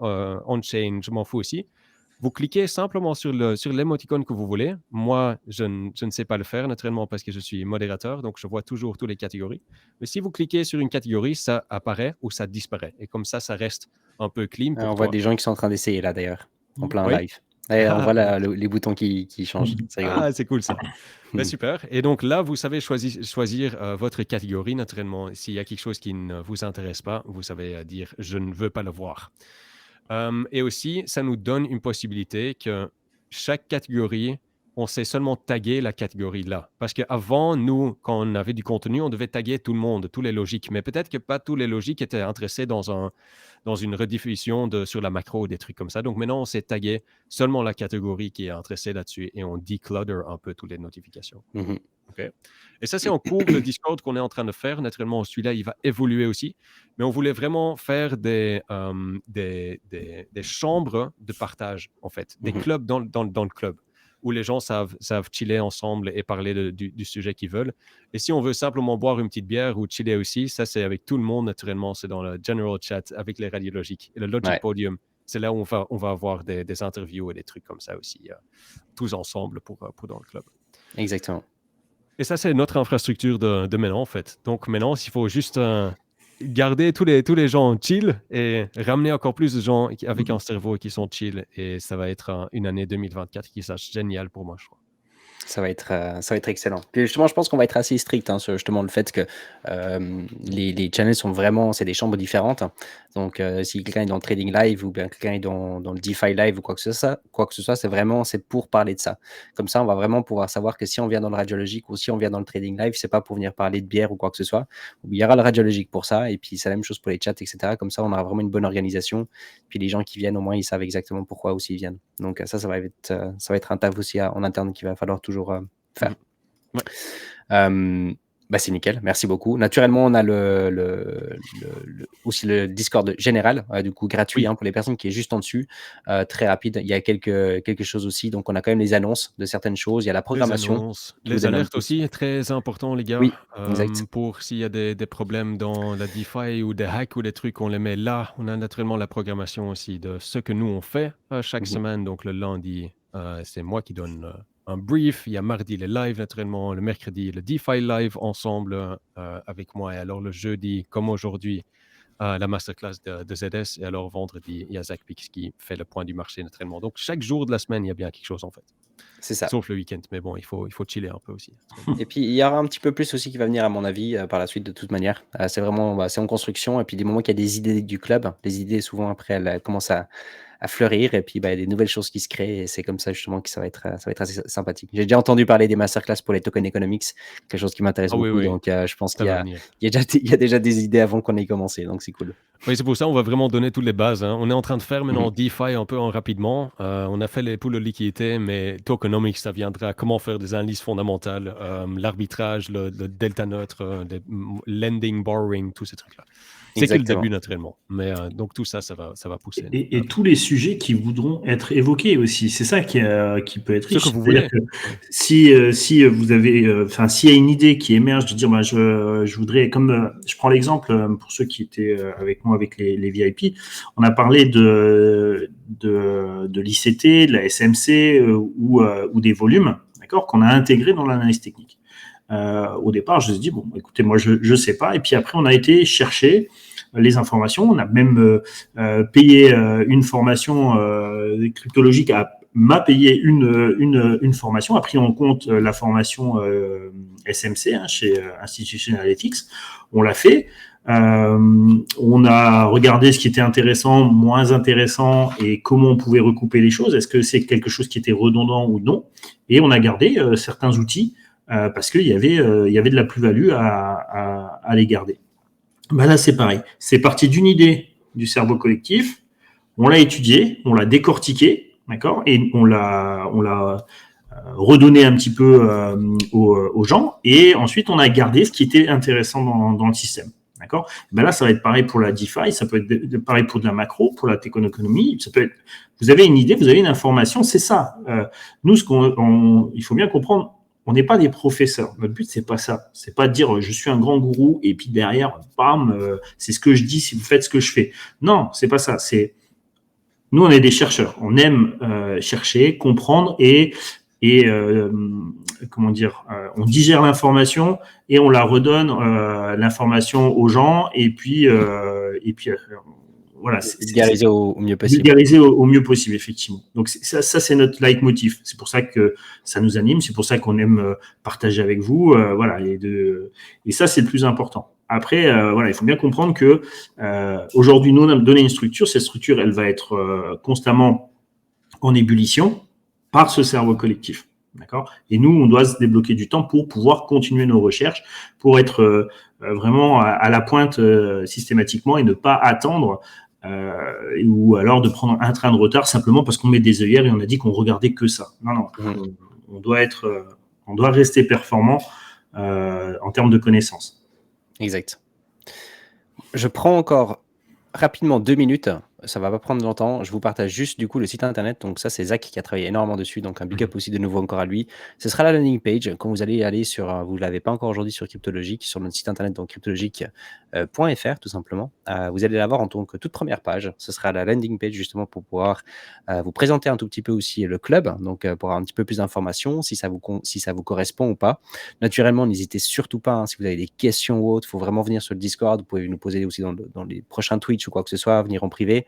on-chain, je m'en fous aussi, vous cliquez simplement sur l'émoticône que vous voulez. Moi, je ne sais pas le faire naturellement parce que je suis modérateur, donc je vois toujours toutes les catégories. Mais si vous cliquez sur une catégorie, ça apparaît ou ça disparaît. Et comme ça reste un peu clean pour on voit des gens qui sont en train d'essayer là d'ailleurs, en plein live. Et on voit les boutons qui changent. C'est cool ça. Super. Et donc là, vous savez choisir votre catégorie naturellement. S'il y a quelque chose qui ne vous intéresse pas, vous savez dire « je ne veux pas le voir ». Et aussi, ça nous donne une possibilité que chaque catégorie, on sait seulement taguer la catégorie là. Parce qu'avant, nous, quand on avait du contenu, on devait taguer tout le monde, tous les logiques. Mais peut-être que pas tous les logiques étaient intéressés dans une rediffusion sur la macro ou des trucs comme ça. Donc maintenant, on sait taguer seulement la catégorie qui est intéressée là-dessus et on declutter un peu toutes les notifications. Okay. Et ça, c'est en cours le Discord qu'on est en train de faire. Naturellement, celui-là, il va évoluer aussi. Mais on voulait vraiment faire des chambres de partage, en fait. Des clubs dans le club où les gens savent chiller ensemble et parler du sujet qu'ils veulent. Et si on veut simplement boire une petite bière ou chiller aussi, ça, c'est avec tout le monde, naturellement. C'est dans le general chat avec les radiologiques. Et le Logic Podium, c'est là où on va avoir des interviews et des trucs comme ça aussi, tous ensemble pour dans le club. Exactement. Et ça, c'est notre infrastructure de maintenant, en fait. Donc maintenant, il faut juste garder tous les gens chill et ramener encore plus de gens avec un cerveau qui sont chill. Et ça va être une année 2024 qui sera géniale pour moi, je crois. Ça va être excellent. Puis justement, je pense qu'on va être assez strict sur justement le fait que les channels sont vraiment, c'est des chambres différentes. Donc, si quelqu'un est dans le trading live ou bien quelqu'un est dans le DeFi live ou quoi que ce soit, c'est pour parler de ça. Comme ça, on va vraiment pouvoir savoir que si on vient dans le radiologique ou si on vient dans le trading live, c'est pas pour venir parler de bière ou quoi que ce soit. Il y aura le radiologique pour ça. Et puis, c'est la même chose pour les chats, etc. Comme ça, on aura vraiment une bonne organisation. Puis, les gens qui viennent, au moins, ils savent exactement pourquoi aussi ils viennent. Donc, ça va être un taf aussi en interne qu'il va falloir toujours faire. Ouais. C'est nickel, merci beaucoup. Naturellement, on a aussi le Discord général, du coup gratuit Oui. pour les personnes qui est juste en dessus, très rapide. Il y a quelque chose aussi, donc on a quand même les annonces de certaines choses, il y a la programmation. Les alertes aussi, très important, les gars. Oui, exact. Pour s'il y a des problèmes dans la DeFi ou des hacks ou des trucs, on les met là. On a naturellement la programmation aussi de ce que nous on fait chaque semaine. Donc le lundi, c'est moi qui donne un brief. Il y a mardi les lives naturellement, le mercredi le DeFi live ensemble avec moi. Et alors le jeudi, comme aujourd'hui, la masterclass de ZS. Et alors vendredi, il y a Zach Pix qui fait le point du marché naturellement. Donc chaque jour de la semaine, il y a bien quelque chose en fait. C'est ça. Sauf le week-end, mais bon, il faut chiller un peu aussi. Et puis, il y aura un petit peu plus aussi qui va venir, à mon avis, par la suite, de toute manière. C'est vraiment, c'est en construction. Et puis, des moments qu'il y a des idées du club, les idées, souvent, après, elles commencent à fleurir. Et puis, il y a des nouvelles choses qui se créent. Et c'est comme ça, justement, que ça va être assez sympathique. J'ai déjà entendu parler des masterclass pour les token economics, quelque chose qui m'intéresse Ah oui, beaucoup. oui, Donc, je pense ça qu'il y va a, venir. il y a déjà des idées avant qu'on ait commencé. Donc, c'est cool. Oui, c'est pour ça on va vraiment donner toutes les bases. On est en train de faire maintenant DeFi un peu rapidement. On a fait les poules de liquidité, mais tokenomics, ça viendra. Comment faire des analyses fondamentales, l'arbitrage, le delta neutre, lending, borrowing, tous ces trucs-là. C'est que le début naturellement. Mais donc tout ça, ça va pousser. Et tous les sujets qui voudront être évoqués aussi. C'est ça qui peut être riche. Ce que vous voulez. Si vous avez, s'il y a une idée qui émerge de dire, je voudrais, comme je prends l'exemple pour ceux qui étaient avec moi avec les VIP, on a parlé de l'ICT, de la SMC ou des volumes, d'accord, qu'on a intégré dans l'analyse technique. Au départ, je me suis dit, bon, écoutez, moi, je sais pas. Et puis après, on a été chercher les informations. On a même payé une formation cryptologique m'a payé une formation, a pris en compte la formation SMC chez Institutional Analytics. On l'a fait. On a regardé ce qui était intéressant, moins intéressant et comment on pouvait recouper les choses. Est-ce que c'est quelque chose qui était redondant ou non? Et on a gardé certains outils parce qu'il y avait de la plus-value à les garder. Là, c'est pareil. C'est parti d'une idée du cerveau collectif. On l'a étudié, on l'a décortiqué, d'accord, et on l'a redonné un petit peu aux gens. Et ensuite, on a gardé ce qui était intéressant dans le système. D'accord. Là, ça va être pareil pour la DeFi, ça peut être pareil pour de la macro, pour la techonomy. Ça peut être. Vous avez une idée, vous avez une information, c'est ça. Nous, il faut bien comprendre. On n'est pas des professeurs. Notre but, c'est pas ça. C'est pas de dire je suis un grand gourou et puis derrière, bam, c'est ce que je dis si vous faites ce que je fais. Non, c'est pas ça. Nous, on est des chercheurs. On aime chercher, comprendre et comment dire, on digère l'information et on la redonne l'information aux gens et puis voilà. Vulgariser au mieux possible. Vulgariser au mieux possible, effectivement. Donc ça c'est notre leitmotiv. C'est pour ça que ça nous anime, c'est pour ça qu'on aime partager avec vous. Voilà, et ça c'est le plus important. Après, voilà, il faut bien comprendre que aujourd'hui, nous, on a donné une structure. Cette structure, elle va être constamment en ébullition par ce cerveau collectif. D'accord. Et nous, on doit se débloquer du temps pour pouvoir continuer nos recherches, pour être vraiment à la pointe systématiquement et ne pas attendre ou alors de prendre un train de retard simplement parce qu'on met des œillères et on a dit qu'on regardait que ça. Non, on doit rester performant en termes de connaissances. Exact. Je prends encore rapidement 2 minutes. Ça va pas prendre longtemps. Je vous partage juste du coup le site internet. Donc ça, c'est Zach qui a travaillé énormément dessus. Donc un big up aussi de nouveau encore à lui. Ce sera la landing page quand vous allez aller sur, vous l'avez pas encore aujourd'hui sur Cryptologique, sur notre site internet, donc cryptologique.fr tout simplement. Vous allez l'avoir en tant que toute première page. Ce sera la landing page justement pour pouvoir vous présenter un tout petit peu aussi le club. Donc pour avoir un petit peu plus d'informations, si ça vous correspond ou pas. Naturellement, n'hésitez surtout pas, si vous avez des questions ou autres, il faut vraiment venir sur le Discord. Vous pouvez nous poser aussi dans les prochains Twitch ou quoi que ce soit, venir en privé.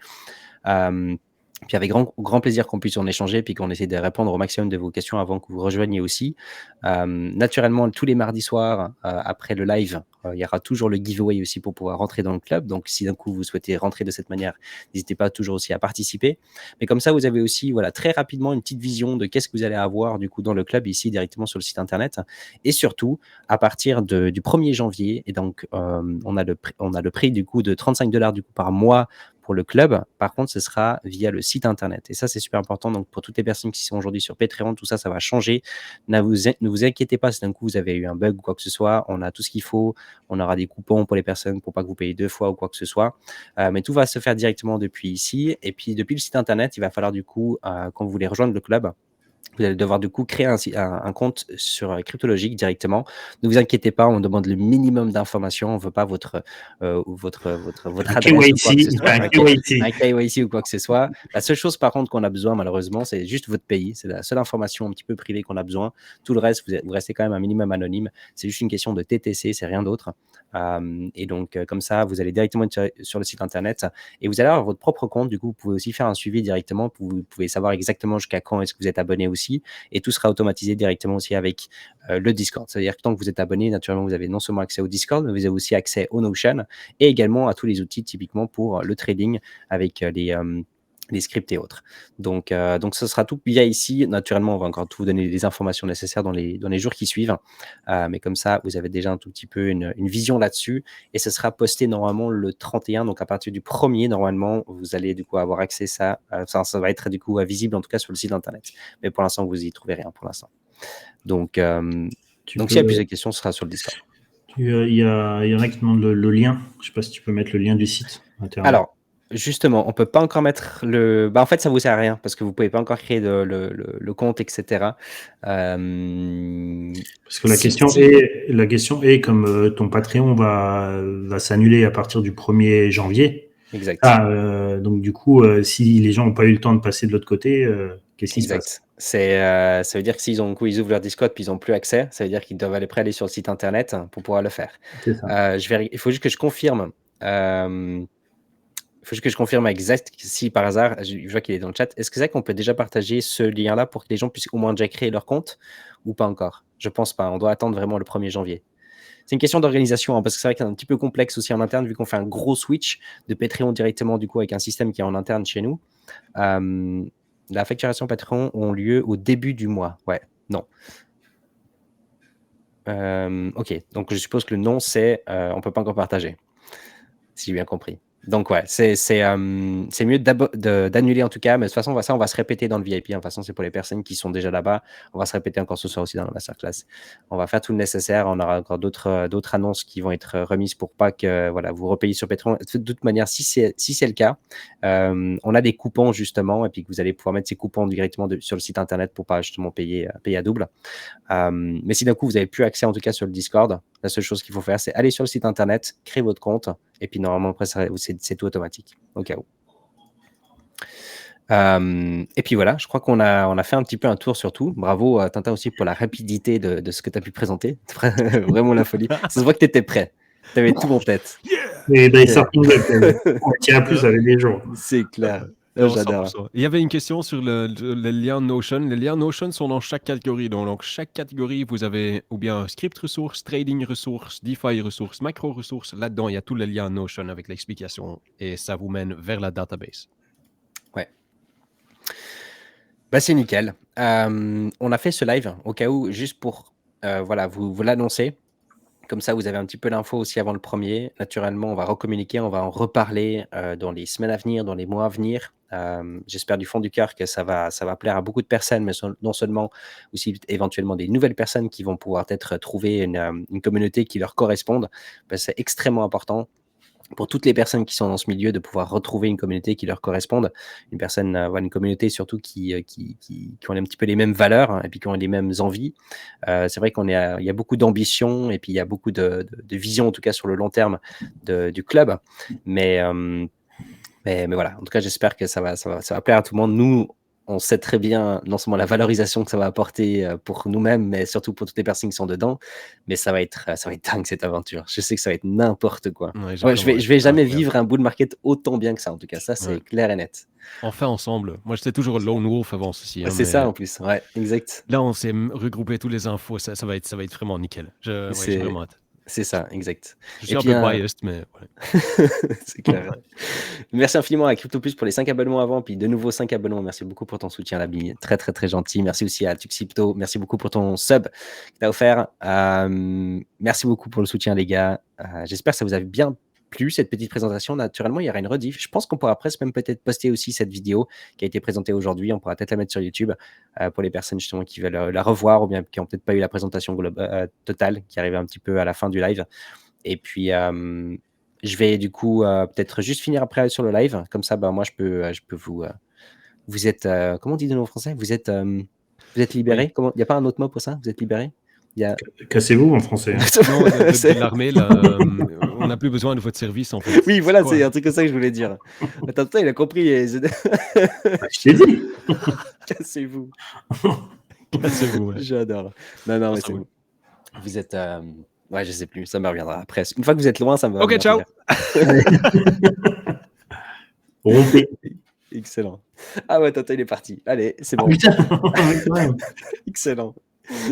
Puis avec grand plaisir qu'on puisse en échanger, puis qu'on essaie de répondre au maximum de vos questions avant que vous rejoigniez aussi. Naturellement, tous les mardis soirs, après le live, il y aura toujours le giveaway aussi pour pouvoir rentrer dans le club. Donc, si d'un coup vous souhaitez rentrer de cette manière, n'hésitez pas toujours aussi à participer. Mais comme ça, vous avez aussi très rapidement une petite vision de qu'est-ce que vous allez avoir du coup dans le club ici directement sur le site internet. Et surtout, à partir du 1er janvier, et donc on a le prix du coup de $35 du coup par mois pour le club. Par contre, ce sera via le site internet. Et ça, c'est super important. Donc, pour toutes les personnes qui sont aujourd'hui sur Patreon, tout ça, ça va changer. Ne vous inquiétez pas si d'un coup vous avez eu un bug ou quoi que ce soit. On a tout ce qu'il faut. On aura des coupons pour les personnes pour pas que vous payiez 2 fois ou quoi que ce soit. Mais tout va se faire directement depuis ici. Et puis, depuis le site internet, il va falloir du coup, quand vous voulez rejoindre le club, vous allez devoir du coup créer un compte sur Cryptologic directement. Ne vous inquiétez pas, on demande le minimum d'informations. On ne veut pas votre adresse ou quoi que ce soit, un KYC ou quoi que ce soit. La seule chose par contre qu'on a besoin malheureusement, c'est juste votre pays. C'est la seule information un petit peu privée qu'on a besoin. Tout le reste, vous restez quand même un minimum anonyme. C'est juste une question de TTC, c'est rien d'autre. Et donc comme ça, vous allez directement être sur le site internet et vous allez avoir votre propre compte. Du coup, vous pouvez aussi faire un suivi directement. Vous pouvez savoir exactement jusqu'à quand est-ce que vous êtes abonné aussi. Et tout sera automatisé directement aussi avec le Discord. C'est-à-dire que tant que vous êtes abonné, naturellement, vous avez non seulement accès au Discord, mais vous avez aussi accès au Notion et également à tous les outils typiquement pour le trading avec les scripts et autres. Donc, ce sera tout via ici. Naturellement, on va encore tout vous donner les informations nécessaires dans les jours qui suivent. Mais comme ça, vous avez déjà un tout petit peu une vision là-dessus. Et ce sera posté normalement le 31. Donc, à partir du 1er, normalement, vous allez du coup avoir accès à ça. Ça va être du coup visible en tout cas sur le site internet. Mais pour l'instant, vous n'y trouvez rien pour l'instant. Donc, s'il y a plusieurs questions, ce sera sur le Discord. Il y en a qui demandent le lien. Je ne sais pas si tu peux mettre le lien du site internet. Alors, justement, on ne peut pas encore mettre le... en fait, ça ne vous sert à rien parce que vous ne pouvez pas encore créer le compte, etc. Parce que la question est comme ton Patreon va s'annuler à partir du 1er janvier. Exact. Donc, du coup, si les gens n'ont pas eu le temps de passer de l'autre côté, qu'est-ce qui se passe ? Ça veut dire que s'ils ouvrent leur Discord puis ils n'ont plus accès, ça veut dire qu'ils doivent aller sur le site internet pour pouvoir le faire. C'est ça. Il faut juste que je confirme. Il faut juste que je confirme exact si par hasard, je vois qu'il est dans le chat. Est-ce que c'est qu'on peut déjà partager ce lien-là pour que les gens puissent au moins déjà créer leur compte ou pas encore? Je pense pas. On doit attendre vraiment le 1er janvier. C'est une question d'organisation parce que c'est vrai que c'est un petit peu complexe aussi en interne vu qu'on fait un gros switch de Patreon directement du coup avec un système qui est en interne chez nous. La facturation Patreon ont lieu au début du mois. Ouais, non. Ok, donc je suppose que le nom c'est on peut pas encore partager, si j'ai bien compris. Donc ouais, c'est mieux d'annuler en tout cas, mais de toute façon ça on va se répéter dans le VIP. De toute façon c'est pour les personnes qui sont déjà là-bas. On va se répéter encore ce soir aussi dans la masterclass. On va faire tout le nécessaire. On aura encore d'autres annonces qui vont être remises pour pas que vous repayiez sur Patreon. De toute manière, si c'est le cas, on a des coupons justement et puis que vous allez pouvoir mettre ces coupons directement sur le site internet pour pas justement payer à double. Mais si d'un coup vous n'avez plus accès en tout cas sur le Discord, la seule chose qu'il faut faire c'est aller sur le site internet, créer votre compte et puis normalement après c'est tout automatique au cas où. Et puis voilà, je crois qu'on a fait un petit peu un tour sur tout. Bravo à Tintin aussi pour la rapidité de ce que tu as pu présenter. Vraiment la folie. Ça se voit que tu étais prêt. Tu avais tout en tête. Et on tient plus avec les gens. C'est clair. J'adore. Il y avait une question sur le lien Notion. Les liens Notion sont dans chaque catégorie. Donc, chaque catégorie, vous avez ou bien script ressources, trading ressources, DeFi ressources, macro ressources. Là-dedans, il y a tous les liens Notion avec l'explication et ça vous mène vers la database. Ouais. C'est nickel. On a fait ce live au cas où, juste pour vous l'annoncer. Comme ça, vous avez un petit peu l'info aussi avant le 1er. Naturellement, on va recommuniquer, on va en reparler dans les semaines à venir, dans les mois à venir. J'espère du fond du cœur que ça va plaire à beaucoup de personnes, mais non seulement aussi éventuellement des nouvelles personnes qui vont pouvoir peut-être trouver une communauté qui leur corresponde. C'est extrêmement important pour toutes les personnes qui sont dans ce milieu de pouvoir retrouver une communauté qui leur corresponde, une communauté surtout qui ont un petit peu les mêmes valeurs et puis qui ont les mêmes envies. C'est vrai il y a beaucoup d'ambition et puis il y a beaucoup de vision en tout cas sur le long terme du club, mais voilà. En tout cas, j'espère que ça va plaire à tout le monde. Nous, on sait très bien non seulement la valorisation que ça va apporter pour nous-mêmes, mais surtout pour toutes les personnes qui sont dedans. Mais ça va être dingue cette aventure. Je sais que ça va être n'importe quoi. Ouais, Ouais, je vais jamais incroyable. vivre un bull market autant bien que ça, en tout cas. Ça, c'est clair et net. On fait ensemble. Moi, j'étais toujours lone wolf avant ceci. C'est ça en plus, ouais, exact. Là, on s'est regroupé tous les infos. Ça va être vraiment nickel. J'ai vraiment hâte. C'est ça, exact. Je suis un peu biased, mais c'est clair. Merci infiniment à CryptoPlus pour les 5 abonnements avant, puis de nouveau 5 abonnements. Merci beaucoup pour ton soutien, Labi. Très, très, très gentil. Merci aussi à Tuxipto. Merci beaucoup pour ton sub que tu as offert. Merci beaucoup pour le soutien, les gars. J'espère que ça vous a bien plu, cette petite présentation. Naturellement, il y aura une rediff. Je pense qu'on pourra presque même peut-être poster aussi cette vidéo qui a été présentée aujourd'hui. On pourra peut-être la mettre sur YouTube pour les personnes justement qui veulent la revoir ou bien qui n'ont peut-être pas eu la présentation totale qui arrivait un petit peu à la fin du live. Et puis, je vais du coup peut-être juste finir après sur le live. Comme ça, moi, je peux vous... vous êtes... comment on dit de nouveau en français? Vous êtes libéré? Il n'y a pas un autre mot pour ça? Vous êtes libéré? Cassez-vous en français. Non, de l'armée, là, on n'a plus besoin de votre service, en fait. Oui, voilà, c'est un truc comme ça que je voulais dire. Attends, il a compris. Je t'ai dit. Cassez-vous. Cassez-vous, ouais. J'adore. Non, mais c'est bon. Vous êtes... Ouais, je sais plus, ça me reviendra après. Une fois que vous êtes loin, ça me va. Ok, ciao. Excellent. Ah ouais, Tata, il est parti. Allez, c'est bon. Excellent.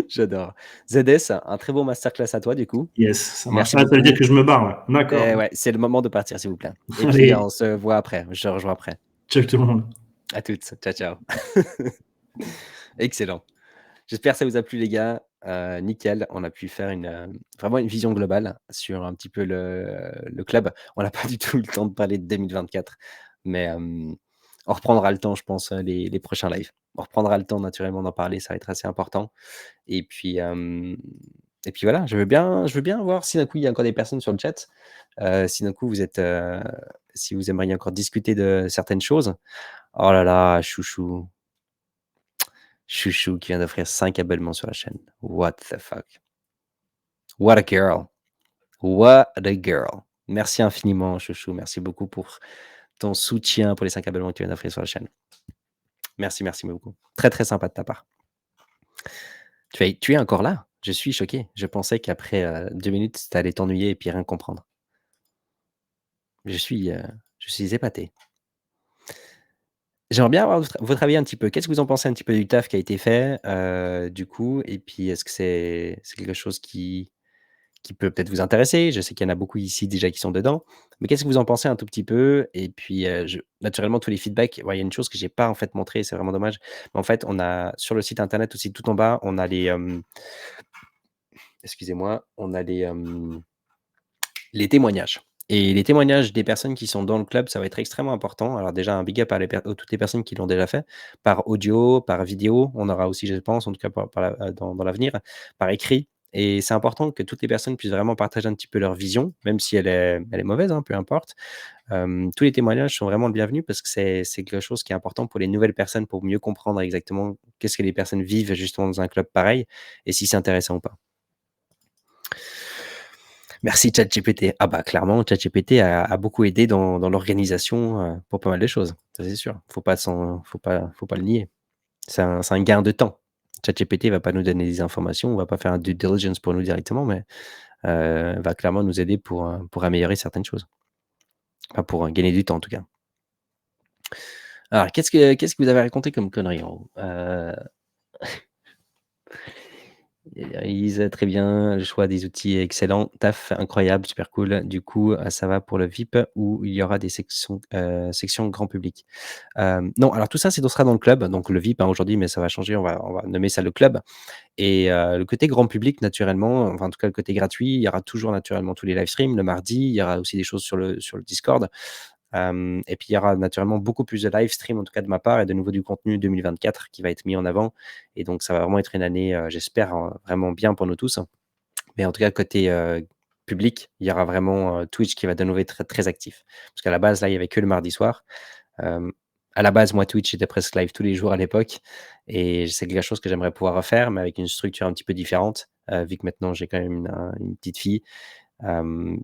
J'adore. ZS, un très beau masterclass à toi, du coup. Yes, ça marche. Ça veut dire que je me barre, là. D'accord. Ouais, c'est le moment de partir, s'il vous plaît. Et puis, on se voit après. Je te rejoins après. Ciao tout le monde. À toutes. Ciao. Excellent. J'espère que ça vous a plu, les gars. Nickel. On a pu faire vraiment une vision globale sur un petit peu le club. On n'a pas du tout eu le temps de parler de 2024, mais on reprendra le temps, je pense, les prochains lives. On reprendra le temps naturellement d'en parler, ça va être assez important. Et puis voilà, je veux bien voir si d'un coup il y a encore des personnes sur le chat. Si d'un coup si vous aimeriez encore discuter de certaines choses. Oh là là, Chouchou qui vient d'offrir 5 abonnements sur la chaîne. What the fuck? What a girl. What a girl. Merci infiniment, Chouchou. Merci beaucoup pour ton soutien pour les 5 abonnements que tu viens d'offrir sur la chaîne. Merci beaucoup. Très, très sympa de ta part. Tu es encore là? Je suis choqué. Je pensais qu'après 2 minutes, tu allais t'ennuyer et puis rien comprendre. Je suis épaté. J'aimerais bien avoir votre avis un petit peu. Qu'est-ce que vous en pensez un petit peu du taf qui a été fait, du coup? Et puis, est-ce que c'est quelque chose qui peut peut-être vous intéresser? Je sais qu'il y en a beaucoup ici déjà qui sont dedans. Mais qu'est-ce que vous en pensez un tout petit peu? Et puis, naturellement, tous les feedbacks, il y a une chose que j'ai pas en fait montré, c'est vraiment dommage. Mais en fait, on a sur le site internet aussi, tout en bas, on a les excusez-moi, on a les témoignages. Et les témoignages des personnes qui sont dans le club, ça va être extrêmement important. Alors déjà, un big up à toutes les personnes qui l'ont déjà fait, par audio, par vidéo. On aura aussi, je pense, en tout cas dans l'avenir, par écrit. Et c'est important que toutes les personnes puissent vraiment partager un petit peu leur vision, même si elle est mauvaise, hein, peu importe. Tous les témoignages sont vraiment le bienvenu parce que c'est quelque chose qui est important pour les nouvelles personnes, pour mieux comprendre exactement qu'est-ce que les personnes vivent justement dans un club pareil et si c'est intéressant ou pas. Merci ChatGPT. Ah bah clairement, ChatGPT a beaucoup aidé dans l'organisation pour pas mal de choses. Ça c'est sûr. Faut pas le nier. C'est un gain de temps. ChatGPT va pas nous donner des informations, on va pas faire un due diligence pour nous directement, mais va clairement nous aider pour améliorer certaines choses. Enfin, pour gagner du temps en tout cas. Alors, qu'est-ce que vous avez raconté comme connerie en haut? Ils très bien, le choix des outils est excellent, taf incroyable, super cool. Du coup, ça va pour le VIP où il y aura des sections grand public? Non, alors tout ça, ce sera dans le club, donc le VIP, hein, aujourd'hui, mais ça va changer, on va nommer ça le club et le côté grand public naturellement, enfin en tout cas le côté gratuit, il y aura toujours naturellement tous les live streams le mardi, il y aura aussi des choses sur le Discord. Et puis il y aura naturellement beaucoup plus de live stream, en tout cas de ma part, et de nouveau du contenu 2024 qui va être mis en avant. Et donc, ça va vraiment être une année, j'espère, vraiment bien pour nous tous. Mais en tout cas, côté public, il y aura vraiment Twitch qui va de nouveau être très, très actif. Parce qu'à la base, là, il n'y avait que le mardi soir. À la base, moi, Twitch était presque live tous les jours à l'époque. Et c'est quelque chose que j'aimerais pouvoir refaire, mais avec une structure un petit peu différente, vu que maintenant, j'ai quand même une petite fille.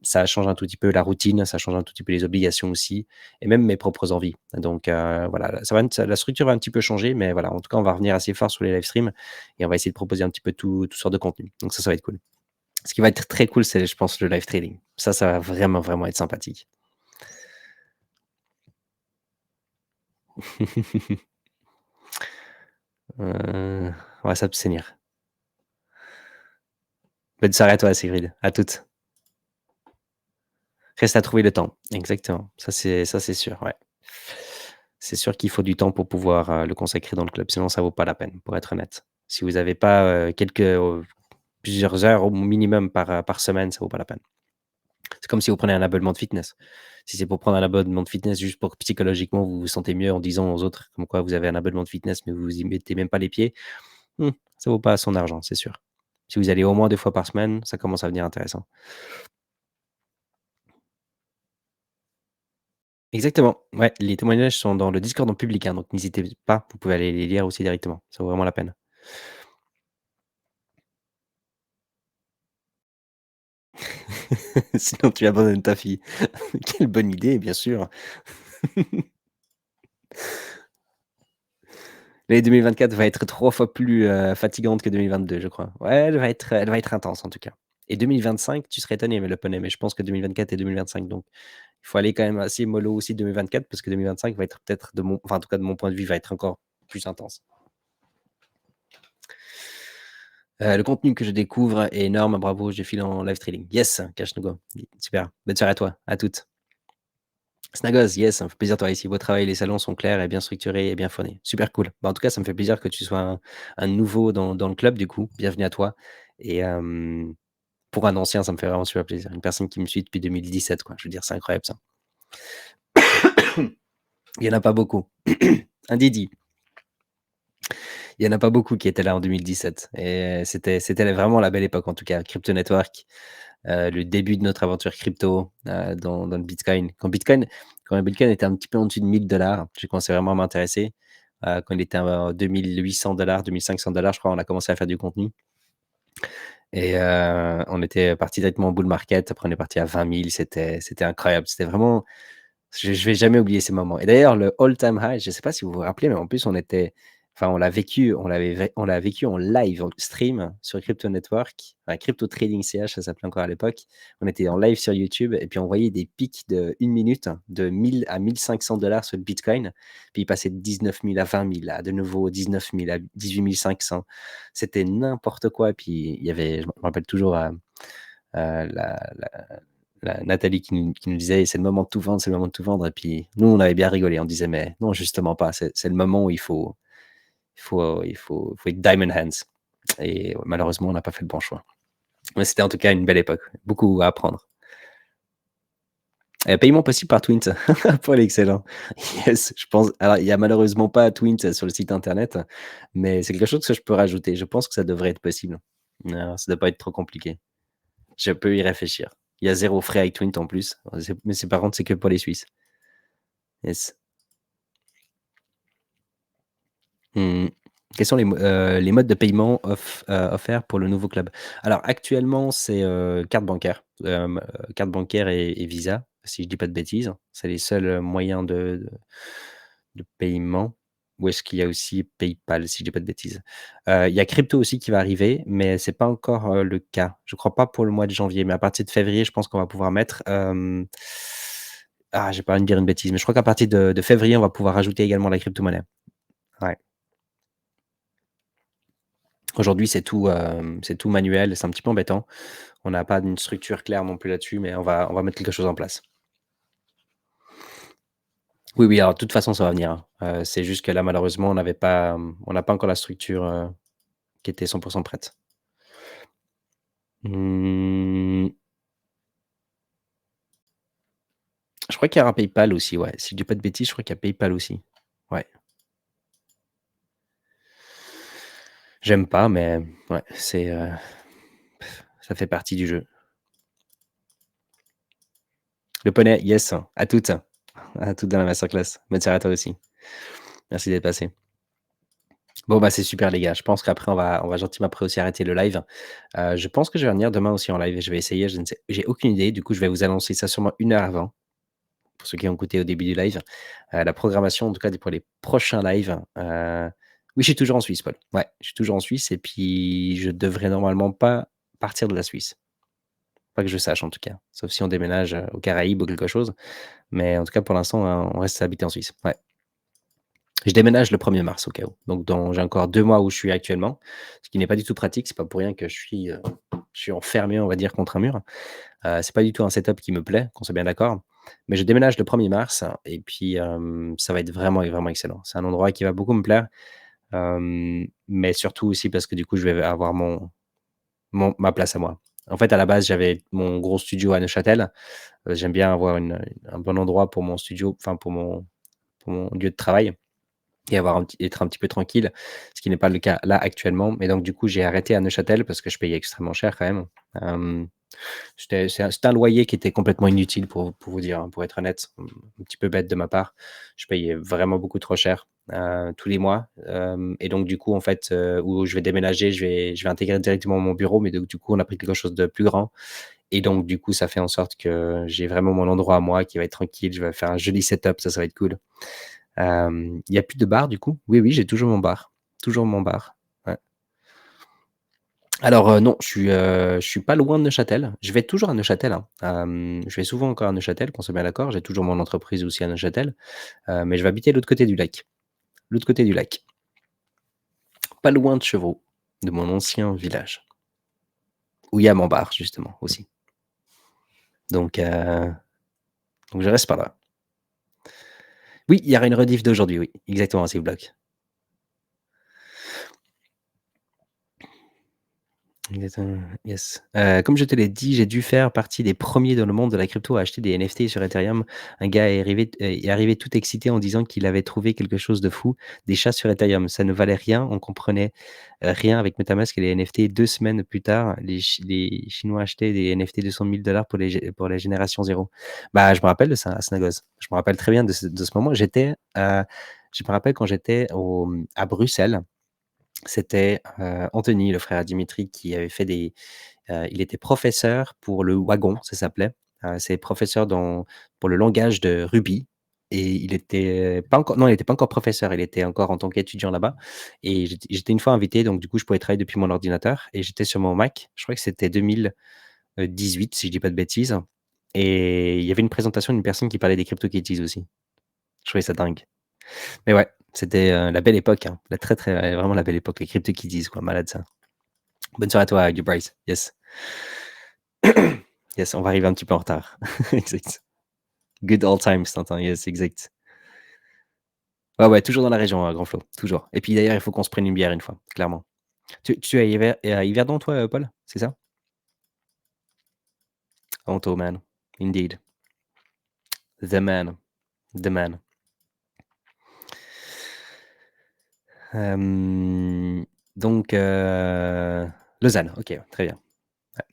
Ça change un tout petit peu la routine, ça change un tout petit peu les obligations aussi, et même mes propres envies. Donc voilà, la structure va un petit peu changer, mais voilà, en tout cas, on va revenir assez fort sur les live streams et on va essayer de proposer un petit peu toutes sortes de contenu. Donc ça va être cool. Ce qui va être très cool, c'est, je pense, le live trading. Ça va vraiment, vraiment être sympathique. On va s'abstenir. Bonne soirée à toi, Sigrid. À toutes. Reste à trouver le temps. Exactement. Ça, c'est sûr, ouais. C'est sûr qu'il faut du temps pour pouvoir le consacrer dans le club. Sinon, ça vaut pas la peine, pour être honnête. Si vous n'avez pas plusieurs heures au minimum par semaine, ça vaut pas la peine. C'est comme si vous prenez un abonnement de fitness. Si c'est pour prendre un abonnement de fitness juste pour que psychologiquement vous vous sentez mieux en disant aux autres comme quoi vous avez un abonnement de fitness mais vous y mettez même pas les pieds, ça vaut pas son argent, c'est sûr. Si vous allez au moins 2 fois par semaine, ça commence à devenir intéressant. Exactement. Ouais, les témoignages sont dans le Discord en public, hein, donc n'hésitez pas, vous pouvez aller les lire aussi directement. Ça vaut vraiment la peine. Sinon tu abandonnes ta fille. Quelle bonne idée, bien sûr. L'année 2024 va être 3 fois plus, fatigante que 2022, je crois. Ouais, elle va être intense en tout cas. Et 2025, tu serais étonné, mais le poney, mais je pense que 2024 et 2025, donc il faut aller quand même assez mollo aussi 2024 parce que 2025 va être peut-être en tout cas de mon point de vue, va être encore plus intense. Le contenu que je découvre est énorme, bravo, je file en live trading. Yes, Cash no go. Super. Bonne soirée à toi, à toutes. Snagos, yes, ça me fait plaisir de toi ici. Beau travail, les salons sont clairs et bien structurés et bien phonés. Super cool. Bah, en tout cas, ça me fait plaisir que tu sois un nouveau dans le club, du coup. Bienvenue à toi. Et pour un ancien, ça me fait vraiment super plaisir. Une personne qui me suit depuis 2017, quoi. Je veux dire, c'est incroyable ça. Il n'y en a pas beaucoup. Un Didi. Il n'y en a pas beaucoup qui étaient là en 2017. Et c'était vraiment la belle époque, en tout cas. Crypto Network, le début de notre aventure crypto dans le Bitcoin. Quand le Bitcoin était un petit peu en dessus de 1000 $, j'ai commencé vraiment à m'intéresser. Quand il était à 2800 $, 2500 $, je crois, on a commencé à faire du contenu. Et on était parti directement au bull market. Après, on est parti à 20 000. C'était incroyable. C'était vraiment. Je ne vais jamais oublier ces moments. Et d'ailleurs, le all-time high, je ne sais pas si vous vous rappelez, mais en plus, on l'a vécu en live, en stream sur Crypto Network, Crypto Trading CH, ça s'appelait encore à l'époque. On était en live sur YouTube et puis on voyait des pics de 1 minute de 1000 à 1500 $ sur le Bitcoin. Puis il passait de 19 000 à 20 000, à de nouveau 19 000 à 18 500. C'était n'importe quoi. Puis il y avait, je me rappelle toujours Nathalie qui nous disait c'est le moment de tout vendre, c'est le moment de tout vendre. Et puis nous, on avait bien rigolé. On disait mais non, justement pas. C'est le moment où il faut être diamond hands. Et malheureusement, on n'a pas fait le bon choix. Mais c'était en tout cas une belle époque. Beaucoup à apprendre. Paiement possible par Twint. Paul, excellent. Yes, je pense. Alors, il n'y a malheureusement pas Twint sur le site internet, mais c'est quelque chose que je peux rajouter. Je pense que ça devrait être possible. Non, ça ne doit pas être trop compliqué. Je peux y réfléchir. Il y a 0 frais avec Twint en plus. Mais par contre, c'est que pour les Suisses. Yes. Quels sont les modes de paiement offerts pour le nouveau club? Alors actuellement, c'est carte bancaire. Carte bancaire et Visa, si je dis pas de bêtises. C'est les seuls moyens de paiement. Ou est-ce qu'il y a aussi PayPal, si je dis pas de bêtises? Il y a crypto aussi qui va arriver, mais c'est pas encore le cas. Je crois pas pour le mois de janvier, mais à partir de février, je pense qu'on va pouvoir mettre. J'ai pas envie de dire une bêtise, mais je crois qu'à partir de février, on va pouvoir ajouter également la crypto-monnaie. Ouais. Aujourd'hui, c'est tout manuel, c'est un petit peu embêtant. On n'a pas une structure claire non plus là-dessus, mais on va mettre quelque chose en place. Oui, oui, alors de toute façon, ça va venir, hein. C'est juste que là, malheureusement, on n'a pas encore la structure qui était 100 % prête. Je crois qu'il y aura PayPal aussi, ouais. Si je dis pas de bêtises, je crois qu'il y a PayPal aussi. Ouais. J'aime pas, mais ouais, ça fait partie du jeu. Le poney, yes, à toutes dans la masterclass. Bonne soirée à toi aussi. Merci d'être passé. Bon, bah, c'est super, les gars. Je pense qu'après, on va gentiment après aussi arrêter le live. Je pense que je vais venir demain aussi en live et je vais essayer. Je ne sais, j'ai aucune idée. Du coup, je vais vous annoncer ça sûrement 1 heure avant, pour ceux qui ont écouté au début du live. La programmation, en tout cas, pour les prochains lives. Oui, je suis toujours en Suisse, Paul. Ouais, je suis toujours en Suisse et puis je devrais normalement pas partir de la Suisse. Pas que je sache, en tout cas. Sauf si on déménage aux Caraïbes ou quelque chose. Mais en tout cas, pour l'instant, on reste habité en Suisse. Ouais. Je déménage le 1er mars au cas où. Donc j'ai encore 2 mois où je suis actuellement, ce qui n'est pas du tout pratique. C'est pas pour rien que je suis enfermé, on va dire, contre un mur. C'est pas du tout un setup qui me plaît, qu'on soit bien d'accord. Mais je déménage le 1er mars et puis, ça va être vraiment vraiment excellent. C'est un endroit qui va beaucoup me plaire, mais surtout aussi parce que du coup, je vais avoir ma place à moi. En fait, à la base, j'avais mon gros studio à Neuchâtel. J'aime bien avoir un bon endroit pour mon studio, enfin pour mon lieu de travail et être un petit peu tranquille, ce qui n'est pas le cas là actuellement. Mais donc du coup, j'ai arrêté à Neuchâtel parce que je payais extrêmement cher quand même. C'était un loyer qui était complètement inutile pour vous dire, hein, pour être honnête, un petit peu bête de ma part. Je payais vraiment beaucoup trop cher, tous les mois, et donc du coup, en fait, où je vais déménager, je vais intégrer directement mon bureau, mais donc du coup, on a pris quelque chose de plus grand et donc du coup, ça fait en sorte que j'ai vraiment mon endroit à moi qui va être tranquille. Je vais faire un joli setup, ça va être cool. Il y a plus de bar du coup? Oui, oui, j'ai toujours mon bar. Toujours mon bar. Ouais. Alors, non, je suis pas loin de Neuchâtel. Je vais toujours à Neuchâtel, hein. Je vais souvent encore à Neuchâtel, qu'on soit bien d'accord. J'ai toujours mon entreprise aussi à Neuchâtel, mais je vais habiter de l'autre côté du lac. L'autre côté du lac. Pas loin de Chevreau, de mon ancien village, où il y a mon bar justement aussi. Donc je reste par là. Oui, il y aura une rediff d'aujourd'hui, oui, exactement, Steve Block. Exactement, yes. Comme je te l'ai dit, j'ai dû faire partie des premiers dans le monde de la crypto à acheter des NFT sur Ethereum. Un gars est arrivé tout excité en disant qu'il avait trouvé quelque chose de fou, des chats sur Ethereum. Ça ne valait rien, on comprenait rien avec MetaMask et les NFT. 2 semaines plus tard, les Chinois achetaient des NFT de 100 000 $ pour la génération 0. Bah, je me rappelle de ça à Snagos. Je me rappelle très bien de ce moment. Je me rappelle quand j'étais à Bruxelles. C'était, Anthony, le frère à Dimitri, qui avait fait il était professeur pour le Wagon, ça s'appelait. C'est professeur pour le langage de Ruby et il était pas encore non, il était pas encore professeur, il était encore en tant qu'étudiant là-bas et j'étais une fois invité, donc du coup, je pouvais travailler depuis mon ordinateur et j'étais sur mon Mac. Je crois que c'était 2018, si je dis pas de bêtises et il y avait une présentation d'une personne qui parlait des CryptoKitties aussi. Je trouvais ça dingue. Mais ouais, c'était, la belle époque, hein, la très, très vraiment la belle époque, les CryptoKitties quoi, malade ça. Bonne soirée à toi, Bryce. Yes. Yes, on va arriver un petit peu en retard. Exact. Good old times, Tintin. Yes, exact. Ouais, ouais, toujours dans la région, Grand Flo, toujours. Et puis d'ailleurs, il faut qu'on se prenne une bière une fois, clairement. Tu es à Yverdon, toi, Paul? C'est ça? Toronto, man. Indeed. The man. The man. Donc, Lausanne, OK, très bien. Ouais,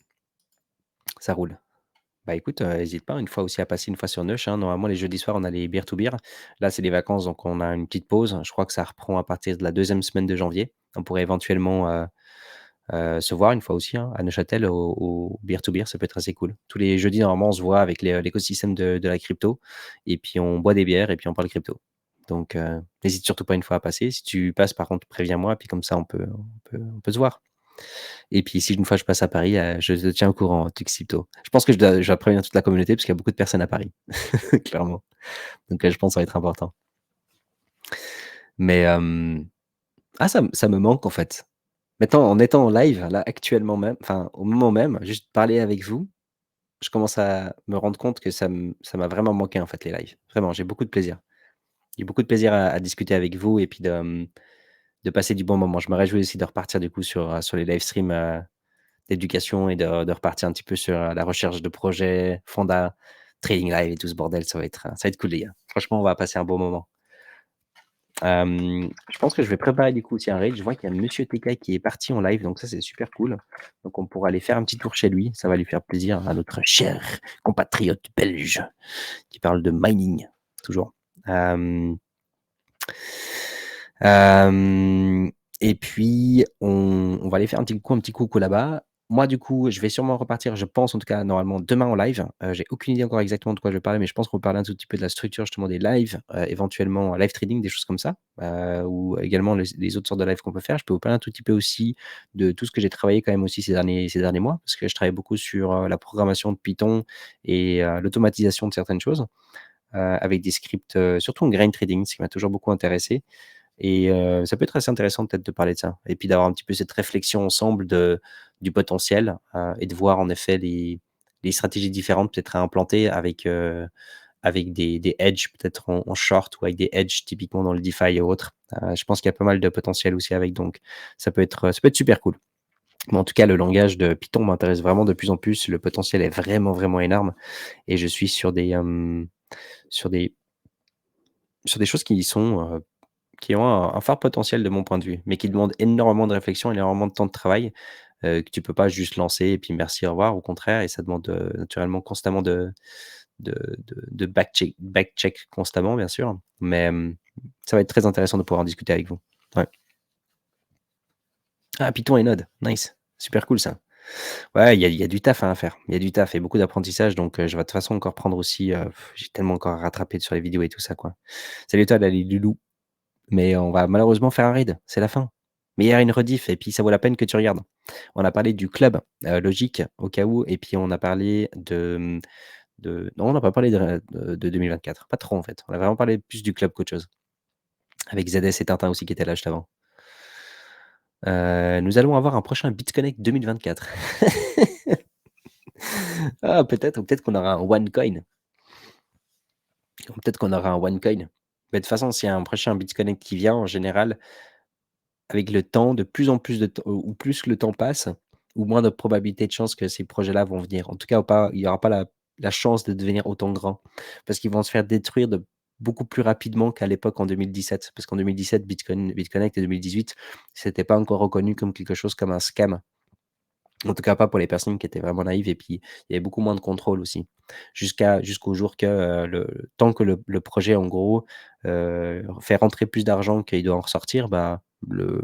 ça roule. Bah écoute, hésite pas une fois aussi à passer une fois sur Neuch, hein. Normalement, les jeudis soirs, on a les beer to beer. Là, c'est les vacances, donc on a une petite pause. Je crois que ça reprend à partir de la 2e semaine de janvier. On pourrait éventuellement, se voir une fois aussi, hein, à Neuchâtel au beer to beer, ça peut être assez cool. Tous les jeudis, normalement, on se voit avec l'écosystème de la crypto et puis on boit des bières et puis on parle crypto. Donc n'hésite surtout pas une fois à passer. Si tu passes, par contre, préviens-moi, puis comme ça, on peut se voir. Et puis si une fois je passe à Paris, je te tiens au courant, Tuxito. Je pense que je dois prévenir toute la communauté parce qu'il y a beaucoup de personnes à Paris, clairement. Donc je pense que ça va être important. Mais ça me manque en fait. Maintenant, en étant en live, là, actuellement même, enfin au moment même, juste parler avec vous, je commence à me rendre compte que ça m'a vraiment manqué en fait les lives. Vraiment, j'ai beaucoup de plaisir. J'ai beaucoup de plaisir à discuter avec vous et puis de passer du bon moment. Je me réjouis aussi de repartir du coup sur les live streams, d'éducation et de repartir un petit peu sur la recherche de projets, fonda, trading live et tout ce bordel. Ça va être cool, les gars. Franchement, on va passer un bon moment. Je pense que je vais préparer du coup aussi un raid. Je vois qu'il y a Monsieur TK qui est parti en live, donc ça c'est super cool. Donc on pourra aller faire un petit tour chez lui. Ça va lui faire plaisir à notre cher compatriote belge qui parle de mining, toujours. Et puis, on va aller faire un petit coucou là-bas. Moi, du coup, je vais sûrement repartir, je pense en tout cas, normalement, demain en live. J'ai aucune idée encore exactement de quoi je vais parler, mais je pense qu'on va parler un tout petit peu de la structure justement des lives, éventuellement live trading, des choses comme ça, ou également les autres sortes de lives qu'on peut faire. Je peux vous parler un tout petit peu aussi de tout ce que j'ai travaillé quand même aussi ces derniers mois, parce que je travaille beaucoup sur la programmation de Python et l'automatisation de certaines choses, avec des scripts, surtout en grain trading, ce qui m'a toujours beaucoup intéressé. Et ça peut être assez intéressant peut-être de parler de ça. Et puis d'avoir un petit peu cette réflexion ensemble du potentiel, et de voir en effet les stratégies différentes peut-être à implanter avec des hedges peut-être en short ou avec des hedges typiquement dans le DeFi et autres. Je pense qu'il y a pas mal de potentiel aussi avec, donc ça peut être super cool. Mais en tout cas, le langage de Python m'intéresse vraiment de plus en plus. Le potentiel est vraiment, vraiment énorme et je suis sur sur des choses qui ont un fort potentiel de mon point de vue, mais qui demandent énormément de réflexion, énormément de temps de travail, que tu peux pas juste lancer et puis merci, au revoir. Au contraire, et ça demande, naturellement constamment de back check constamment, bien sûr. Mais, ça va être très intéressant de pouvoir en discuter avec vous. Ouais. Ah, Python et Node, nice, super cool ça. Ouais, il y a du taf, hein, à faire. Il y a du taf et beaucoup d'apprentissage, donc je vais de toute façon encore prendre aussi, j'ai tellement encore à rattraper sur les vidéos et tout ça, quoi. Salut toi, la Loulou. Mais on va malheureusement faire un raid, c'est la fin. Mais il y a une rediff et puis ça vaut la peine que tu regardes. On a parlé du club, logique au cas où, et puis on a parlé non, on n'a pas parlé de 2024, pas trop en fait. On a vraiment parlé plus du club qu'autre chose. Avec ZS et Tintin aussi qui étaient là juste avant. Nous allons avoir un prochain BitConnect 2024. Ah, peut-être, ou peut-être qu'on aura un OneCoin. Peut-être qu'on aura un OneCoin. Mais de toute façon, s'il y a un prochain BitConnect qui vient, en général, avec le temps, de plus en plus de temps, ou plus le temps passe, ou moins de probabilité de chance que ces projets-là vont venir. En tout cas, il n'y aura pas la chance de devenir autant grand, parce qu'ils vont se faire détruire beaucoup plus rapidement qu'à l'époque en 2017. Parce qu'en 2017, BitConnect et 2018, c'était pas encore reconnu comme quelque chose comme un scam. En tout cas, pas pour les personnes qui étaient vraiment naïves, et puis il y avait beaucoup moins de contrôle aussi. Jusqu'au jour que, tant que le projet, en gros, fait rentrer plus d'argent qu'il doit en ressortir, bah, le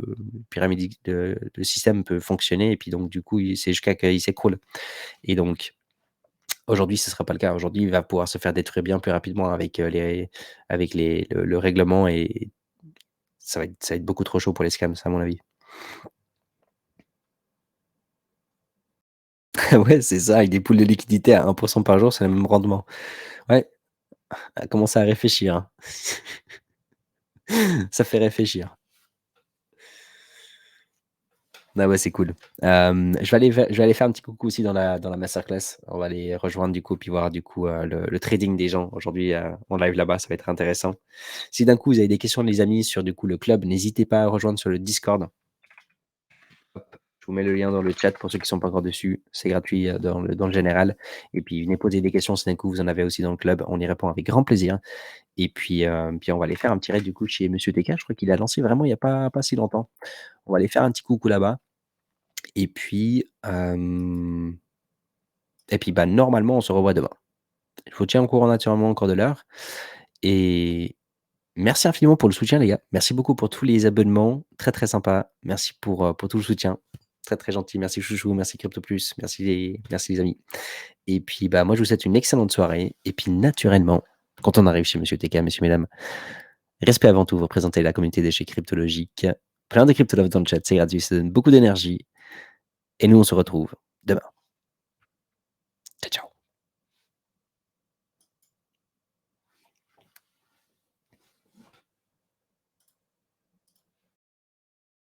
pyramide le système peut fonctionner, et puis donc du coup, c'est jusqu'à qu'il s'écroule. Et donc aujourd'hui, ce ne sera pas le cas. Aujourd'hui, il va pouvoir se faire détruire bien plus rapidement avec, le règlement, et ça va être beaucoup trop chaud pour les scams, ça, à mon avis. Ouais, c'est ça, avec des poules de liquidité à 1 par jour, c'est le même rendement. Ouais, à commencer à réfléchir, hein. Ça fait réfléchir. Ah ouais, c'est cool. Je vais aller faire un petit coucou aussi dans la masterclass. On va aller rejoindre du coup, puis voir du coup, le trading des gens aujourd'hui, en live là-bas, ça va être intéressant. Si d'un coup vous avez des questions les amis sur du coup le club, n'hésitez pas à rejoindre sur le Discord. Hop, je vous mets le lien dans le chat pour ceux qui sont pas encore dessus. C'est gratuit, dans le général, et puis venez poser des questions si d'un coup vous en avez aussi dans le club. On y répond avec grand plaisir, et puis on va aller faire un petit raid du coup chez Monsieur TK. Je crois qu'il a lancé vraiment il y a pas si longtemps. On va aller faire un petit coucou là-bas, et puis, bah, normalement on se revoit demain. Je vous tiens au courant naturellement encore de l'heure, et merci infiniment pour le soutien les gars. Merci beaucoup pour tous les abonnements, très, très sympa. Merci pour tout le soutien. Très, très gentil. Merci chouchou, merci CryptoPlus, merci les amis. Et puis, bah, moi je vous souhaite une excellente soirée, et puis naturellement, quand on arrive chez Monsieur TK, messieurs, mesdames, respect avant tout, vous représentez la communauté des chez Cryptologique. Plein de crypto love dans le chat, c'est gratuit, ça donne beaucoup d'énergie, et nous on se retrouve demain.